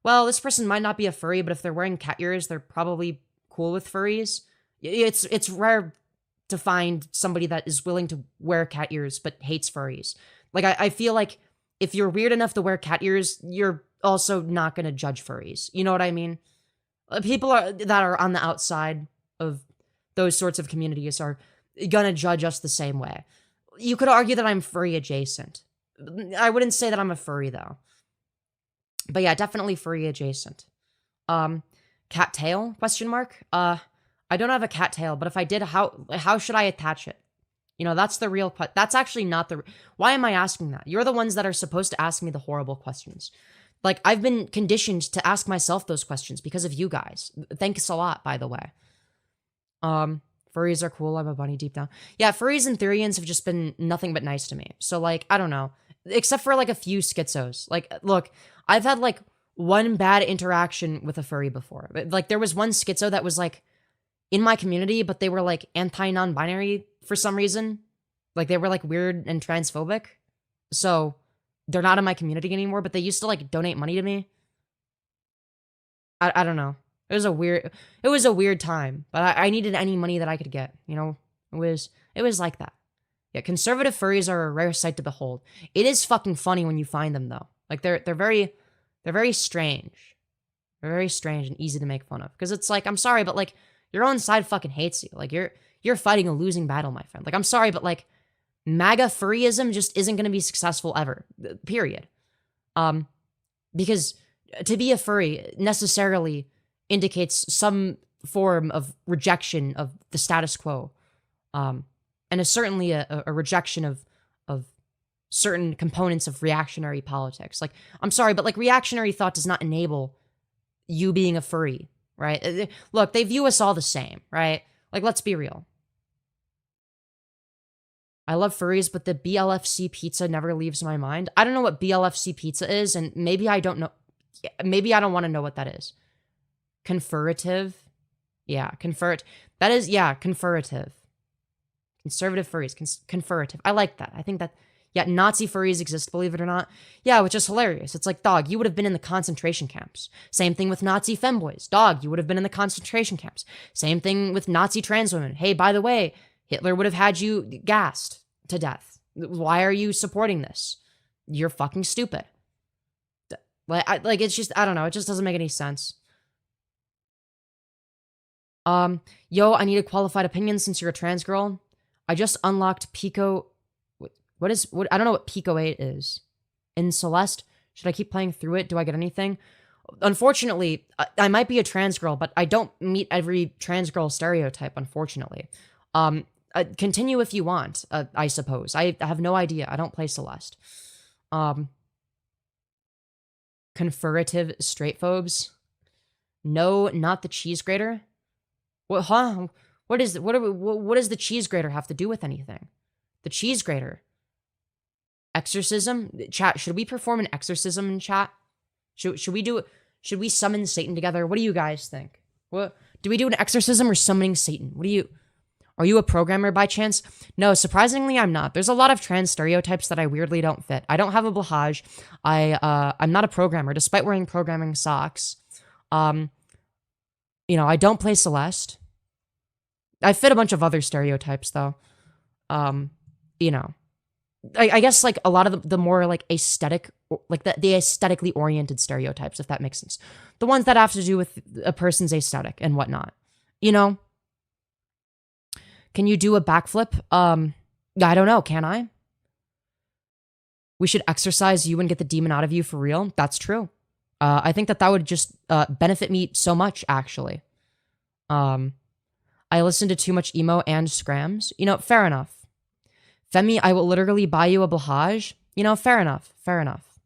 well, this person might not be a furry, but if they're wearing cat ears, they're probably cool with furries. It's rare to find somebody that is willing to wear cat ears but hates furries. Like, I feel like if you're weird enough to wear cat ears, you're also not going to judge furries. You know what I mean? People that are on the outside of those sorts of communities are going to judge us the same way. You could argue that I'm furry adjacent. I wouldn't say that I'm a furry, though. But yeah, definitely furry adjacent. Cat tail, question mark? I don't have a cat tail, but if I did, how should I attach it? That's the real that's actually not the... Why am I asking that? You're the ones that are supposed to ask me the horrible questions. Like, I've been conditioned to ask myself those questions because of you guys. Thanks a lot, by the way. Furries are cool. I'm a bunny deep down. Yeah, furries and Therians have just been nothing but nice to me. So, like, I don't know. Except for, like, a few schizos. Like, look, I've had, like, one bad interaction with a furry before. Like, there was one schizo that was, like, in my community, but they were, like, anti-non-binary for some reason. Like, they were, like, weird and transphobic. So, they're not in my community anymore, but they used to, like, donate money to me. I don't know. It was a weird time, but I needed any money that I could get, It was like that. Yeah, conservative furries are a rare sight to behold. It is fucking funny when you find them, though. Like, they're very strange. They're very strange and easy to make fun of. Because it's like, I'm sorry, but, like, your own side fucking hates you. Like, you're fighting a losing battle, my friend. Like, I'm sorry, but, like, MAGA furryism just isn't going to be successful ever. Period. Because to be a furry necessarily indicates some form of rejection of the status quo, and is certainly a rejection of certain components of reactionary politics. Like, I'm sorry, but, like, reactionary thought does not enable you being a furry, right? Look, they view us all the same, right? Like, let's be real. I love furries, but the BLFC pizza never leaves my mind. I don't know what BLFC pizza is, and maybe I don't know. Maybe I don't want to know what that is. Conferrative? Yeah, that is, yeah, conferrative. Conservative furries, conferrative. I like that. I think that, yeah, Nazi furries exist, believe it or not. Yeah, which is hilarious. It's like, dog, you would have been in the concentration camps. Same thing with Nazi femboys. Dog, you would have been in the concentration camps. Same thing with Nazi trans women. Hey, by the way, Hitler would have had you gassed to death. Why are you supporting this? You're fucking stupid. Like it's just, I don't know. It just doesn't make any sense. Yo, I need a qualified opinion since you're a trans girl. I just unlocked Pico. What? I don't know what Pico 8 is. In Celeste, should I keep playing through it? Do I get anything? Unfortunately, I might be a trans girl, but I don't meet every trans girl stereotype, unfortunately. Continue if you want, I suppose. I have no idea. I don't play Celeste. Conferrative straightphobes. No, not the cheese grater. What, huh? What does the cheese grater have to do with anything? The cheese grater. Exorcism? Chat, should we perform an exorcism in chat? Should we summon Satan together? What do you guys think? What do we do, an exorcism or summoning Satan? Are you a programmer by chance? No, surprisingly, I'm not. There's a lot of trans stereotypes that I weirdly don't fit. I don't have a blahage. I'm not a programmer, despite wearing programming socks. I don't play Celeste. I fit a bunch of other stereotypes, though. I guess, like, a lot of the more, like, aesthetic, like, the aesthetically oriented stereotypes, if that makes sense. The ones that have to do with a person's aesthetic and whatnot. Can you do a backflip? I don't know. Can I? We should exercise you and get the demon out of you for real. That's true. I think that would just benefit me so much, actually. I listen to too much emo and scrams. Fair enough. Femi, I will literally buy you a blahage. Fair enough. Fair enough.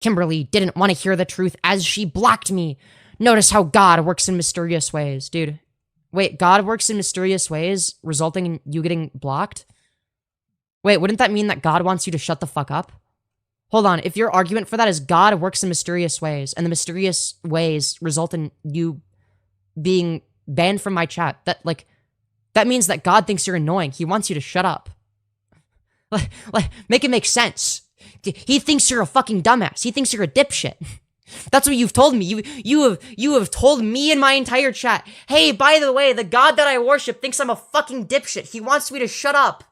Kimberly didn't want to hear the truth as she blocked me. Notice how God works in mysterious ways, dude. Wait, God works in mysterious ways, resulting in you getting blocked? Wait, wouldn't that mean that God wants you to shut the fuck up? Hold on, if your argument for that is God works in mysterious ways, and the mysterious ways result in you being banned from my chat, that means that God thinks you're annoying. He wants you to shut up. Make it make sense. He thinks you're a fucking dumbass. He thinks you're a dipshit. That's what you've told me. You have told me in my entire chat, hey, by the way, the God that I worship thinks I'm a fucking dipshit. He wants me to shut up.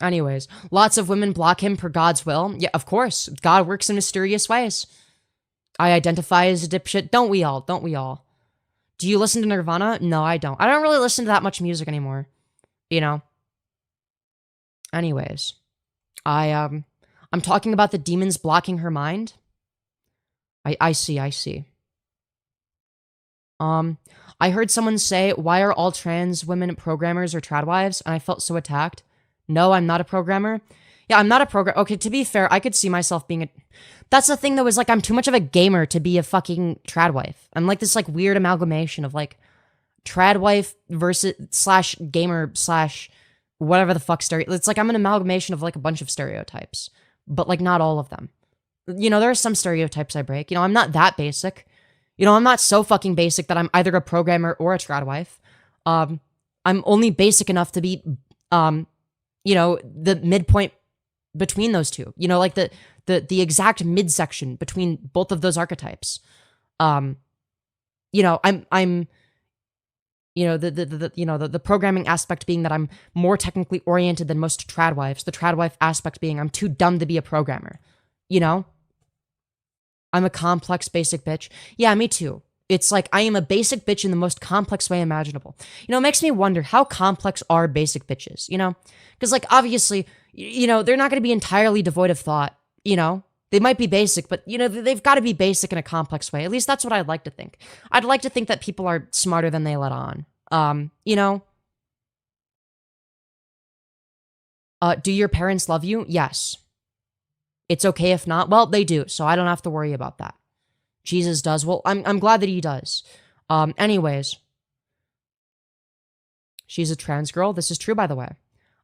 Anyways, lots of women block him per God's will. Yeah, of course. God works in mysterious ways. I identify as a dipshit. Don't we all? Don't we all? Do you listen to Nirvana? No, I don't. I don't really listen to that much music anymore. Anyways, I'm talking about the demons blocking her mind. I see. I heard someone say, why are all trans women programmers or tradwives? And I felt so attacked. No, I'm not a programmer. Yeah, I'm not a programmer. Okay, to be fair, I could see myself being a... That's the thing, though, is, like, I'm too much of a gamer to be a fucking tradwife. I'm, like, this, like, weird amalgamation of, like, tradwife versus / gamer / whatever the fuck it's like I'm an amalgamation of, like, a bunch of stereotypes. But, like, not all of them. There are some stereotypes I break. I'm not that basic. I'm not so fucking basic that I'm either a programmer or a tradwife. I'm only basic enough to be, the midpoint between those two. Like the exact midsection between both of those archetypes. I'm the programming aspect being that I'm more technically oriented than most tradwives. The tradwife aspect being I'm too dumb to be a programmer. I'm a complex basic bitch. Yeah, me too. It's like I am a basic bitch in the most complex way imaginable. It makes me wonder, how complex are basic bitches, Because, like, obviously, they're not going to be entirely devoid of thought, They might be basic, but, they've got to be basic in a complex way. At least that's what I'd like to think. I'd like to think that people are smarter than they let on. Do your parents love you? Yes. It's okay if not. Well, they do, so I don't have to worry about that. Jesus does. Well, I'm glad that he does. Anyways. She's a trans girl. This is true, by the way.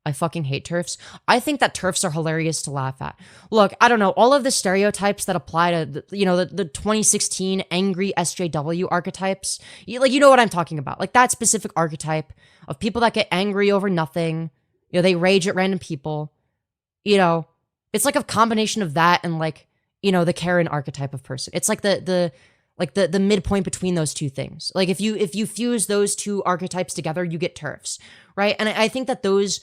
I fucking hate TERFs. I think that TERFs are hilarious to laugh at. Look, I don't know. All of the stereotypes that apply to, the 2016 angry SJW archetypes. You know what I'm talking about. Like, that specific archetype of people that get angry over nothing. They rage at random people. It's like a combination of that and, like, the Karen archetype of person. It's like the midpoint between those two things. Like, if you fuse those two archetypes together, you get TERFs, right? And I think that those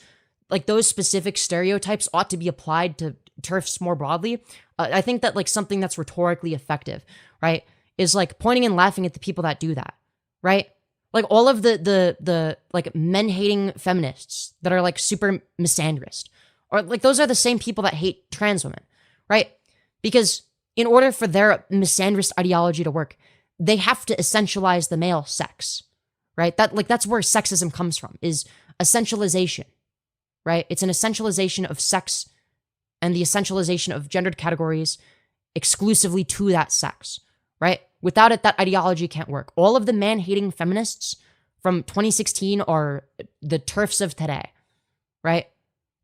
like those specific stereotypes ought to be applied to TERFs more broadly. I think that like something that's rhetorically effective, right, is like pointing and laughing at the people that do that, right? Like all of the like men hating feminists that are like super misandrist, or like those are the same people that hate trans women, right? Because in order for their misandrist ideology to work, they have to essentialize the male sex, right? That's where sexism comes from, is essentialization, right? It's an essentialization of sex and the essentialization of gendered categories exclusively to that sex, right? Without it, that ideology can't work. All of the man-hating feminists from 2016 are the TERFs of today, right?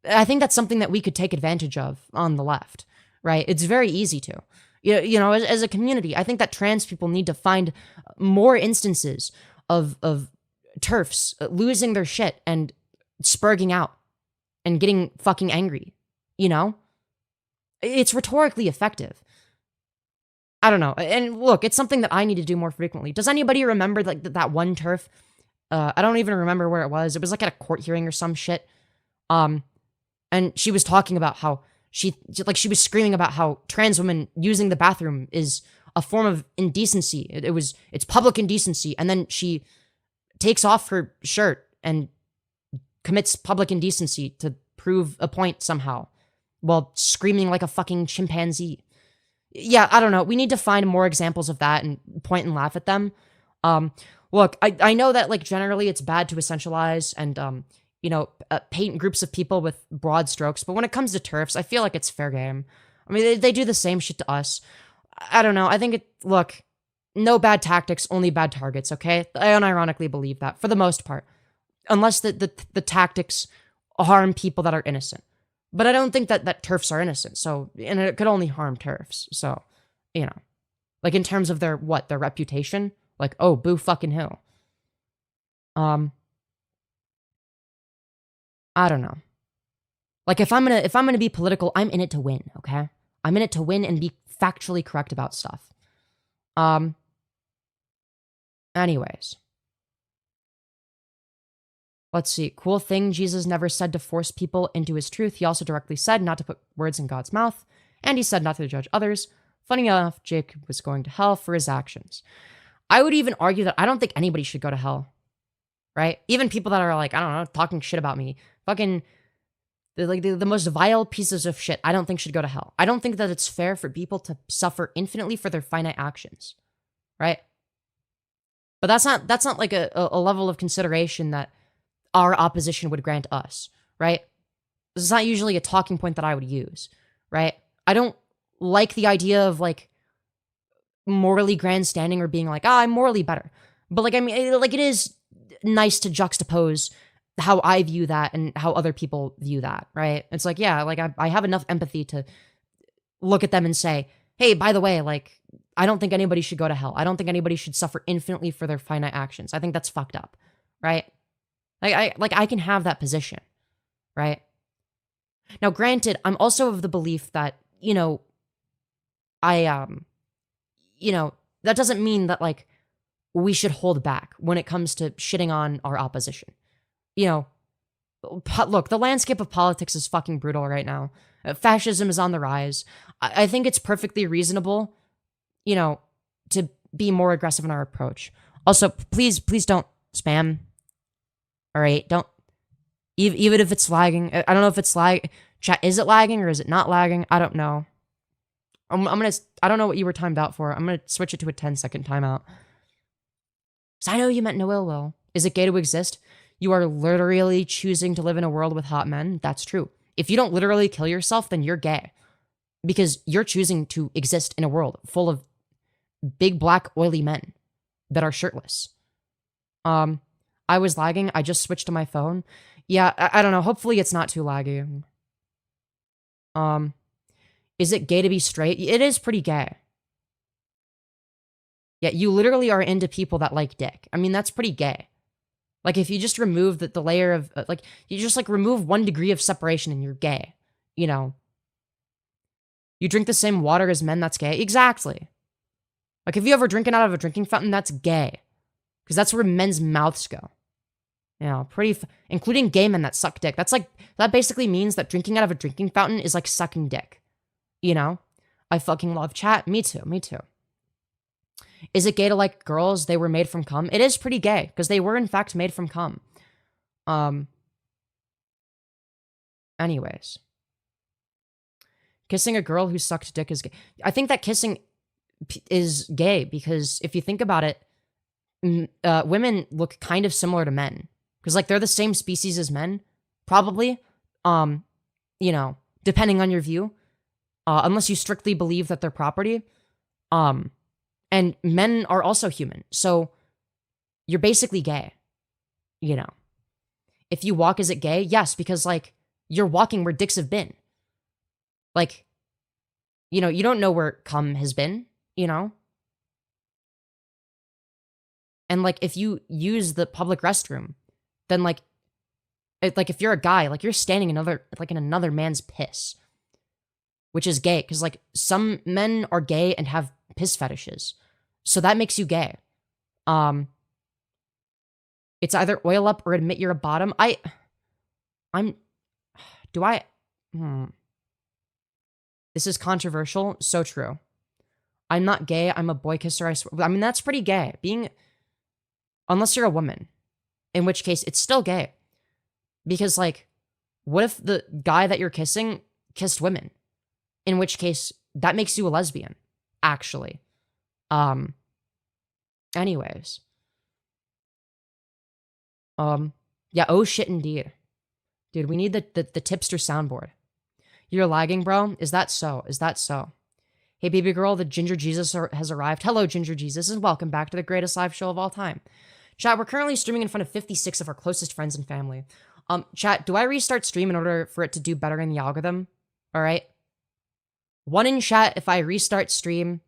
I think that's something that we could take advantage of on the left, right? It's very easy to. You know, as a community, I think that trans people need to find more instances of TERFs losing their shit and spurging out and getting fucking angry, you know? It's rhetorically effective. I don't know. And look, it's something that I need to do more frequently. Does anybody remember like that one TERF? I don't even remember where it was. It was like at a court hearing or some shit. And she was talking about how she was screaming about how trans women using the bathroom is a form of indecency. It's public indecency. And then she takes off her shirt and commits public indecency to prove a point somehow while screaming like a fucking chimpanzee. Yeah, I don't know. We need to find more examples of that and point and laugh at them. Look, I know that like generally it's bad to essentialize and paint groups of people with broad strokes, but when it comes to TERFs, I feel like it's fair game. I mean, they do the same shit to us. I don't know. I think look, no bad tactics, only bad targets, okay? I unironically believe that for the most part, unless the tactics harm people that are innocent. But I don't think that TERFs are innocent, so, and it could only harm TERFs, so, you know. Like, in terms of their reputation? Like, oh, boo fucking who? I don't know. Like, if I'm gonna be political, I'm in it to win, okay? I'm in it to win and be factually correct about stuff. Anyways. Let's see. Cool thing, Jesus never said to force people into his truth. He also directly said not to put words in God's mouth. And he said not to judge others. Funny enough, Jake was going to hell for his actions. I would even argue that I don't think anybody should go to hell. Right? Even people that are like, I don't know, talking shit about me. Fucking, the most vile pieces of shit I don't think should go to hell. I don't think that it's fair for people to suffer infinitely for their finite actions. Right? But that's not like a level of consideration that our opposition would grant us, right? This is not usually a talking point that I would use, right? I don't like the idea of like morally grandstanding or being like, I'm morally better. But like, I mean, like it is nice to juxtapose how I view that and how other people view that, right? It's like, yeah, like I have enough empathy to look at them and say, hey, by the way, like, I don't think anybody should go to hell. I don't think anybody should suffer infinitely for their finite actions. I think that's fucked up, right? I can have that position, right? Now, granted, I'm also of the belief that, that doesn't mean that, like, we should hold back when it comes to shitting on our opposition. Look, the landscape of politics is fucking brutal right now. Fascism is on the rise. I think it's perfectly reasonable, to be more aggressive in our approach. Also, please don't spam. All right, don't, even if it's lagging, I don't know if it's chat, is it lagging or is it not lagging? I don't know. I don't know what you were timed out for. I'm gonna switch it to a 10-second timeout. So I know you meant no ill will. Is it gay to exist? You are literally choosing to live in a world with hot men. That's true. If you don't literally kill yourself, then you're gay. Because you're choosing to exist in a world full of big black oily men that are shirtless. I was lagging. I just switched to my phone. Yeah, I don't know. Hopefully it's not too laggy. Is it gay to be straight? It is pretty gay. Yeah, you literally are into people that like dick. I mean, that's pretty gay. Like, if you just remove the layer of, you just, remove 1 degree of separation and you're gay. You drink the same water as men, that's gay. Exactly. Like, if you ever drinking out of a drinking fountain, that's gay. Because that's where men's mouths go. You know, including gay men that suck dick. That basically means that drinking out of a drinking fountain is like sucking dick. You know? I fucking love chat. Me too. Me too. Is it gay to like girls? They were made from cum. It is pretty gay because they were in fact made from cum. Anyways. Kissing a girl who sucked dick is gay. I think that kissing is gay because if you think about it, women look kind of similar to men because like they're the same species as men, probably. You know, depending on your view, unless you strictly believe that they're property. And men are also human, so you're basically gay. You know, if you walk, is it gay? Yes, because like you're walking where dicks have been. Like, you know, you don't know where cum has been, you know? And, like, if you use the public restroom, then, like, if you're a guy, like, you're standing in another man's piss, which is gay, because, like, some men are gay and have piss fetishes. So that makes you gay. It's either oil up or admit you're a bottom. This is controversial. So true. I'm not gay. I'm a boy kisser. I swear. I mean, that's pretty gay. Unless you're a woman, in which case it's still gay. Because, like, what if the guy that you're kissing kissed women? In which case, that makes you a lesbian, actually. Anyways. Yeah, oh shit, indeed. Dude, we need the tipster soundboard. You're lagging, bro? Is that so? Is that so? Hey, baby girl, the Ginger Jesus has arrived. Hello, Ginger Jesus, and welcome back to the greatest live show of all time. Chat, we're currently streaming in front of 56 of our closest friends and family. Chat, do I restart stream in order for it to do better in the algorithm? All right. 1 in chat if I restart stream,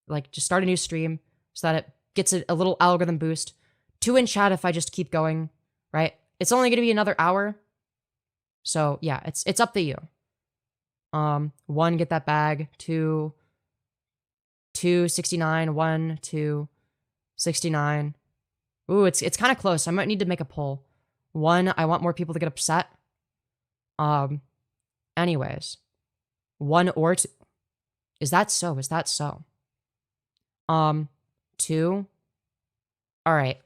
like just start a new stream so that it gets a little algorithm boost. 2 in chat if I just keep going, right? It's only going to be another hour. So yeah, it's up to you. 1, get that bag. 2, 69. 1, 2, 69. Ooh, it's kind of close. I might need to make a poll. 1, I want more people to get upset. Anyways. 1 or 2. Is that so? Is that so? 2. All right.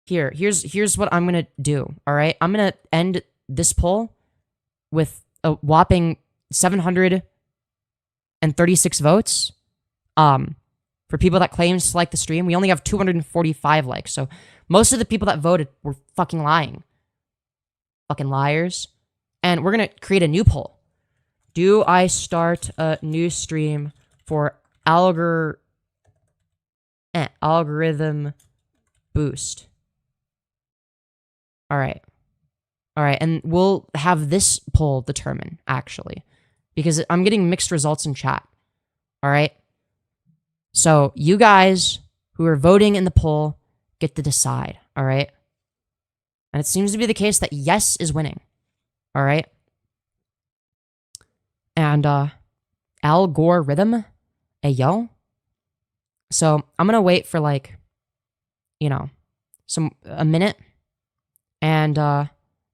Here's what I'm gonna do. All right. I'm gonna end this poll with a whopping 736 votes. For people that claims to like the stream, we only have 245 likes. So most of the people that voted were fucking lying. Fucking liars. And we're gonna create a new poll. Do I start a new stream for algorithm boost? All right. All right, and we'll have this poll determine, actually, because I'm getting mixed results in chat. All right? So you guys who are voting in the poll get to decide, all right? And it seems to be the case that yes is winning, all right? And algorithm, ayo. So I'm going to wait for, like, you know, a minute. And,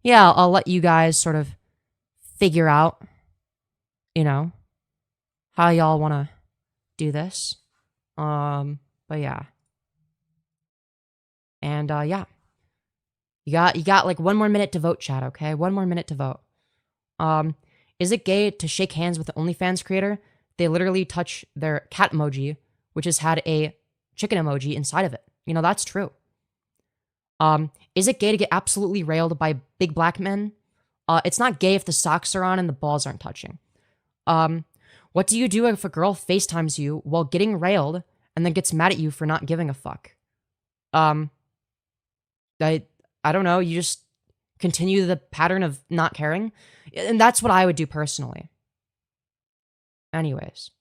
yeah, I'll let you guys sort of figure out, you know, how y'all want to do this. But yeah. And, yeah. You got like 1 more minute to vote, chat, okay? 1 more minute to vote. Is it gay to shake hands with the OnlyFans creator? They literally touch their cat emoji, which has had a chicken emoji inside of it. You know, that's true. Is it gay to get absolutely railed by big black men? It's not gay if the socks are on and the balls aren't touching. What do you do if a girl FaceTimes you while getting railed and then gets mad at you for not giving a fuck? I don't know. You just continue the pattern of not caring. And that's what I would do personally. Anyways.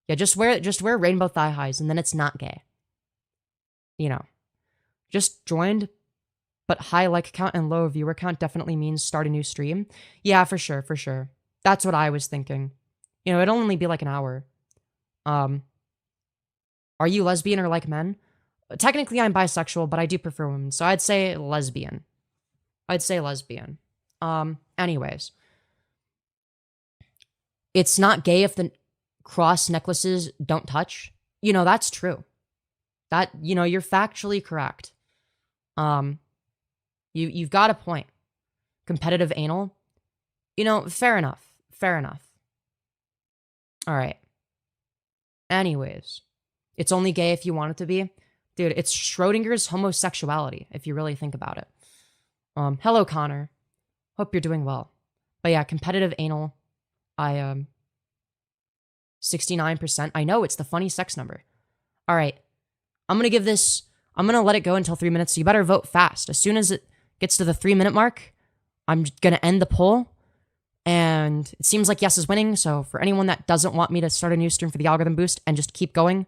Yeah, just wear rainbow thigh highs and then it's not gay. You know. Just joined, but high like count and low viewer count definitely means start a new stream. Yeah, for sure, for sure. That's what I was thinking. You know, it'd only be like an hour. Are you lesbian or like men? technically I'm bisexual, but I do prefer women, so I'd say lesbian. Anyways. It's not gay if the cross necklaces don't touch. You know, that's true. That, you know, you're factually correct. You've got a point. Competitive anal. You know, fair enough. Fair enough. All right. Anyways, it's only gay if you want it to be. Dude, it's Schrodinger's homosexuality, if you really think about it. Hello, Connor. Hope you're doing well. But yeah, competitive anal. 69%. I know, it's the funny sex number. All right. I'm going to let it go until 3 minutes, so you better vote fast. As soon as it gets to the 3-minute mark, I'm going to end the poll. And it seems like yes is winning, so for anyone that doesn't want me to start a new stream for the algorithm boost and just keep going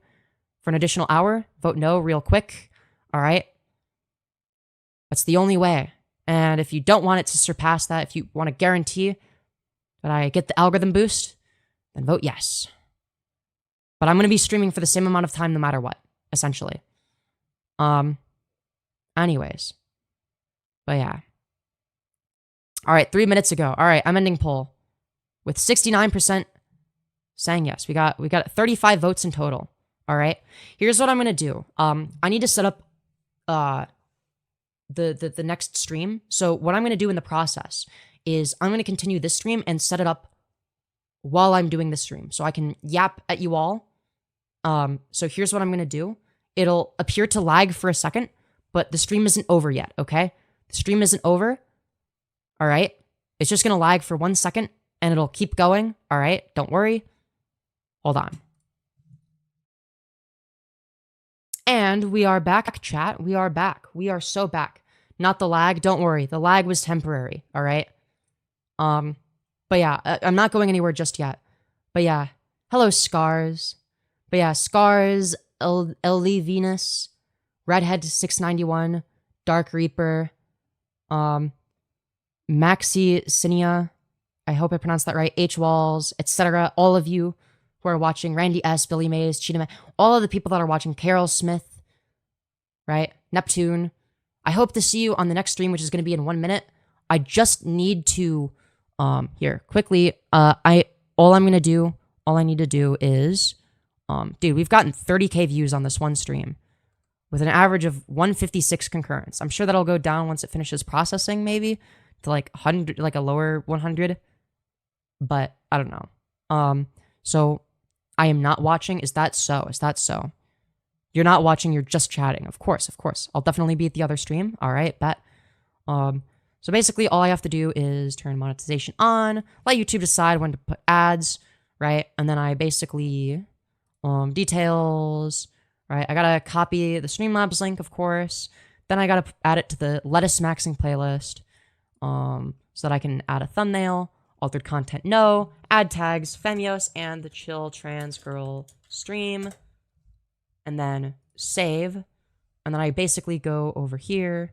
for an additional hour, vote no real quick. All right? That's the only way. And if you don't want it to surpass that, if you want to guarantee that I get the algorithm boost, then vote yes. But I'm going to be streaming for the same amount of time no matter what, essentially. Anyways. But yeah. All right, 3 minutes ago. All right, I'm ending poll with 69% saying yes. We got 35 votes in total. All right. Here's what I'm going to do. I need to set up the next stream. So what I'm going to do in the process is I'm going to continue this stream and set it up while I'm doing the stream so I can yap at you all. So here's what I'm going to do. It'll appear to lag for a second, but the stream isn't over yet, okay? The stream isn't over. All right? It's just going to lag for 1 second and it'll keep going. All right? Don't worry. Hold on. And we are back, chat. We are back. We are so back. Not the lag. Don't worry. The lag was temporary. All right? But yeah, I'm not going anywhere just yet. But yeah. Hello, Scars. But yeah, Scars, LV Venus, Redhead 691, Dark Reaper, Maxi Cinia, I hope I pronounced that right, H Walls, etc. All of you who are watching, Randy S, Billy Mays, Cheetah Man, all of the people that are watching, Carol Smith, right, Neptune. I hope to see you on the next stream, which is going to be in 1 minute. I just need to, here, quickly, all I need to do is, dude, we've gotten 30K views on this one stream with an average of 156 concurrents. I'm sure that'll go down once it finishes processing, maybe to like 100, like a lower 100, but I don't know. So I am not watching. Is that so? Is that so? You're not watching. You're just chatting. Of course, of course. I'll definitely be at the other stream. All right, bet. So basically all I have to do is turn monetization on, let YouTube decide when to put ads, right? And then I basically, details, right? I gotta copy the Streamlabs link, of course. Then I gotta add it to the lettuce maxing playlist, so that I can add a thumbnail, altered content, no, add tags, Femyoz, and the chill trans girl stream, and then save. And then I basically go over here,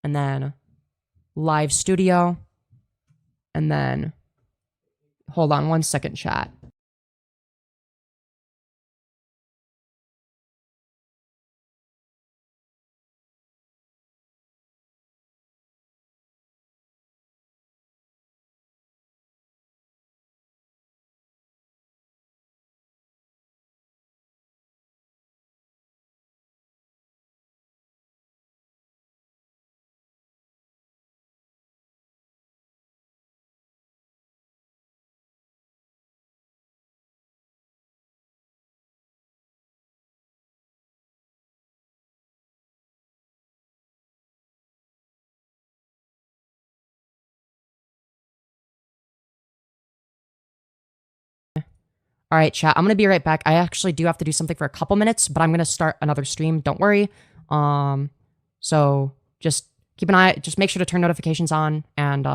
and then live studio, and then, hold on 1 second, chat. All right, chat, I'm going to be right back. I actually do have to do something for a couple minutes, but I'm going to start another stream. Don't worry. So just keep an eye, just make sure to turn notifications on and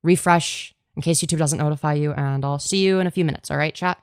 refresh in case YouTube doesn't notify you, and I'll see you in a few minutes. All right, chat?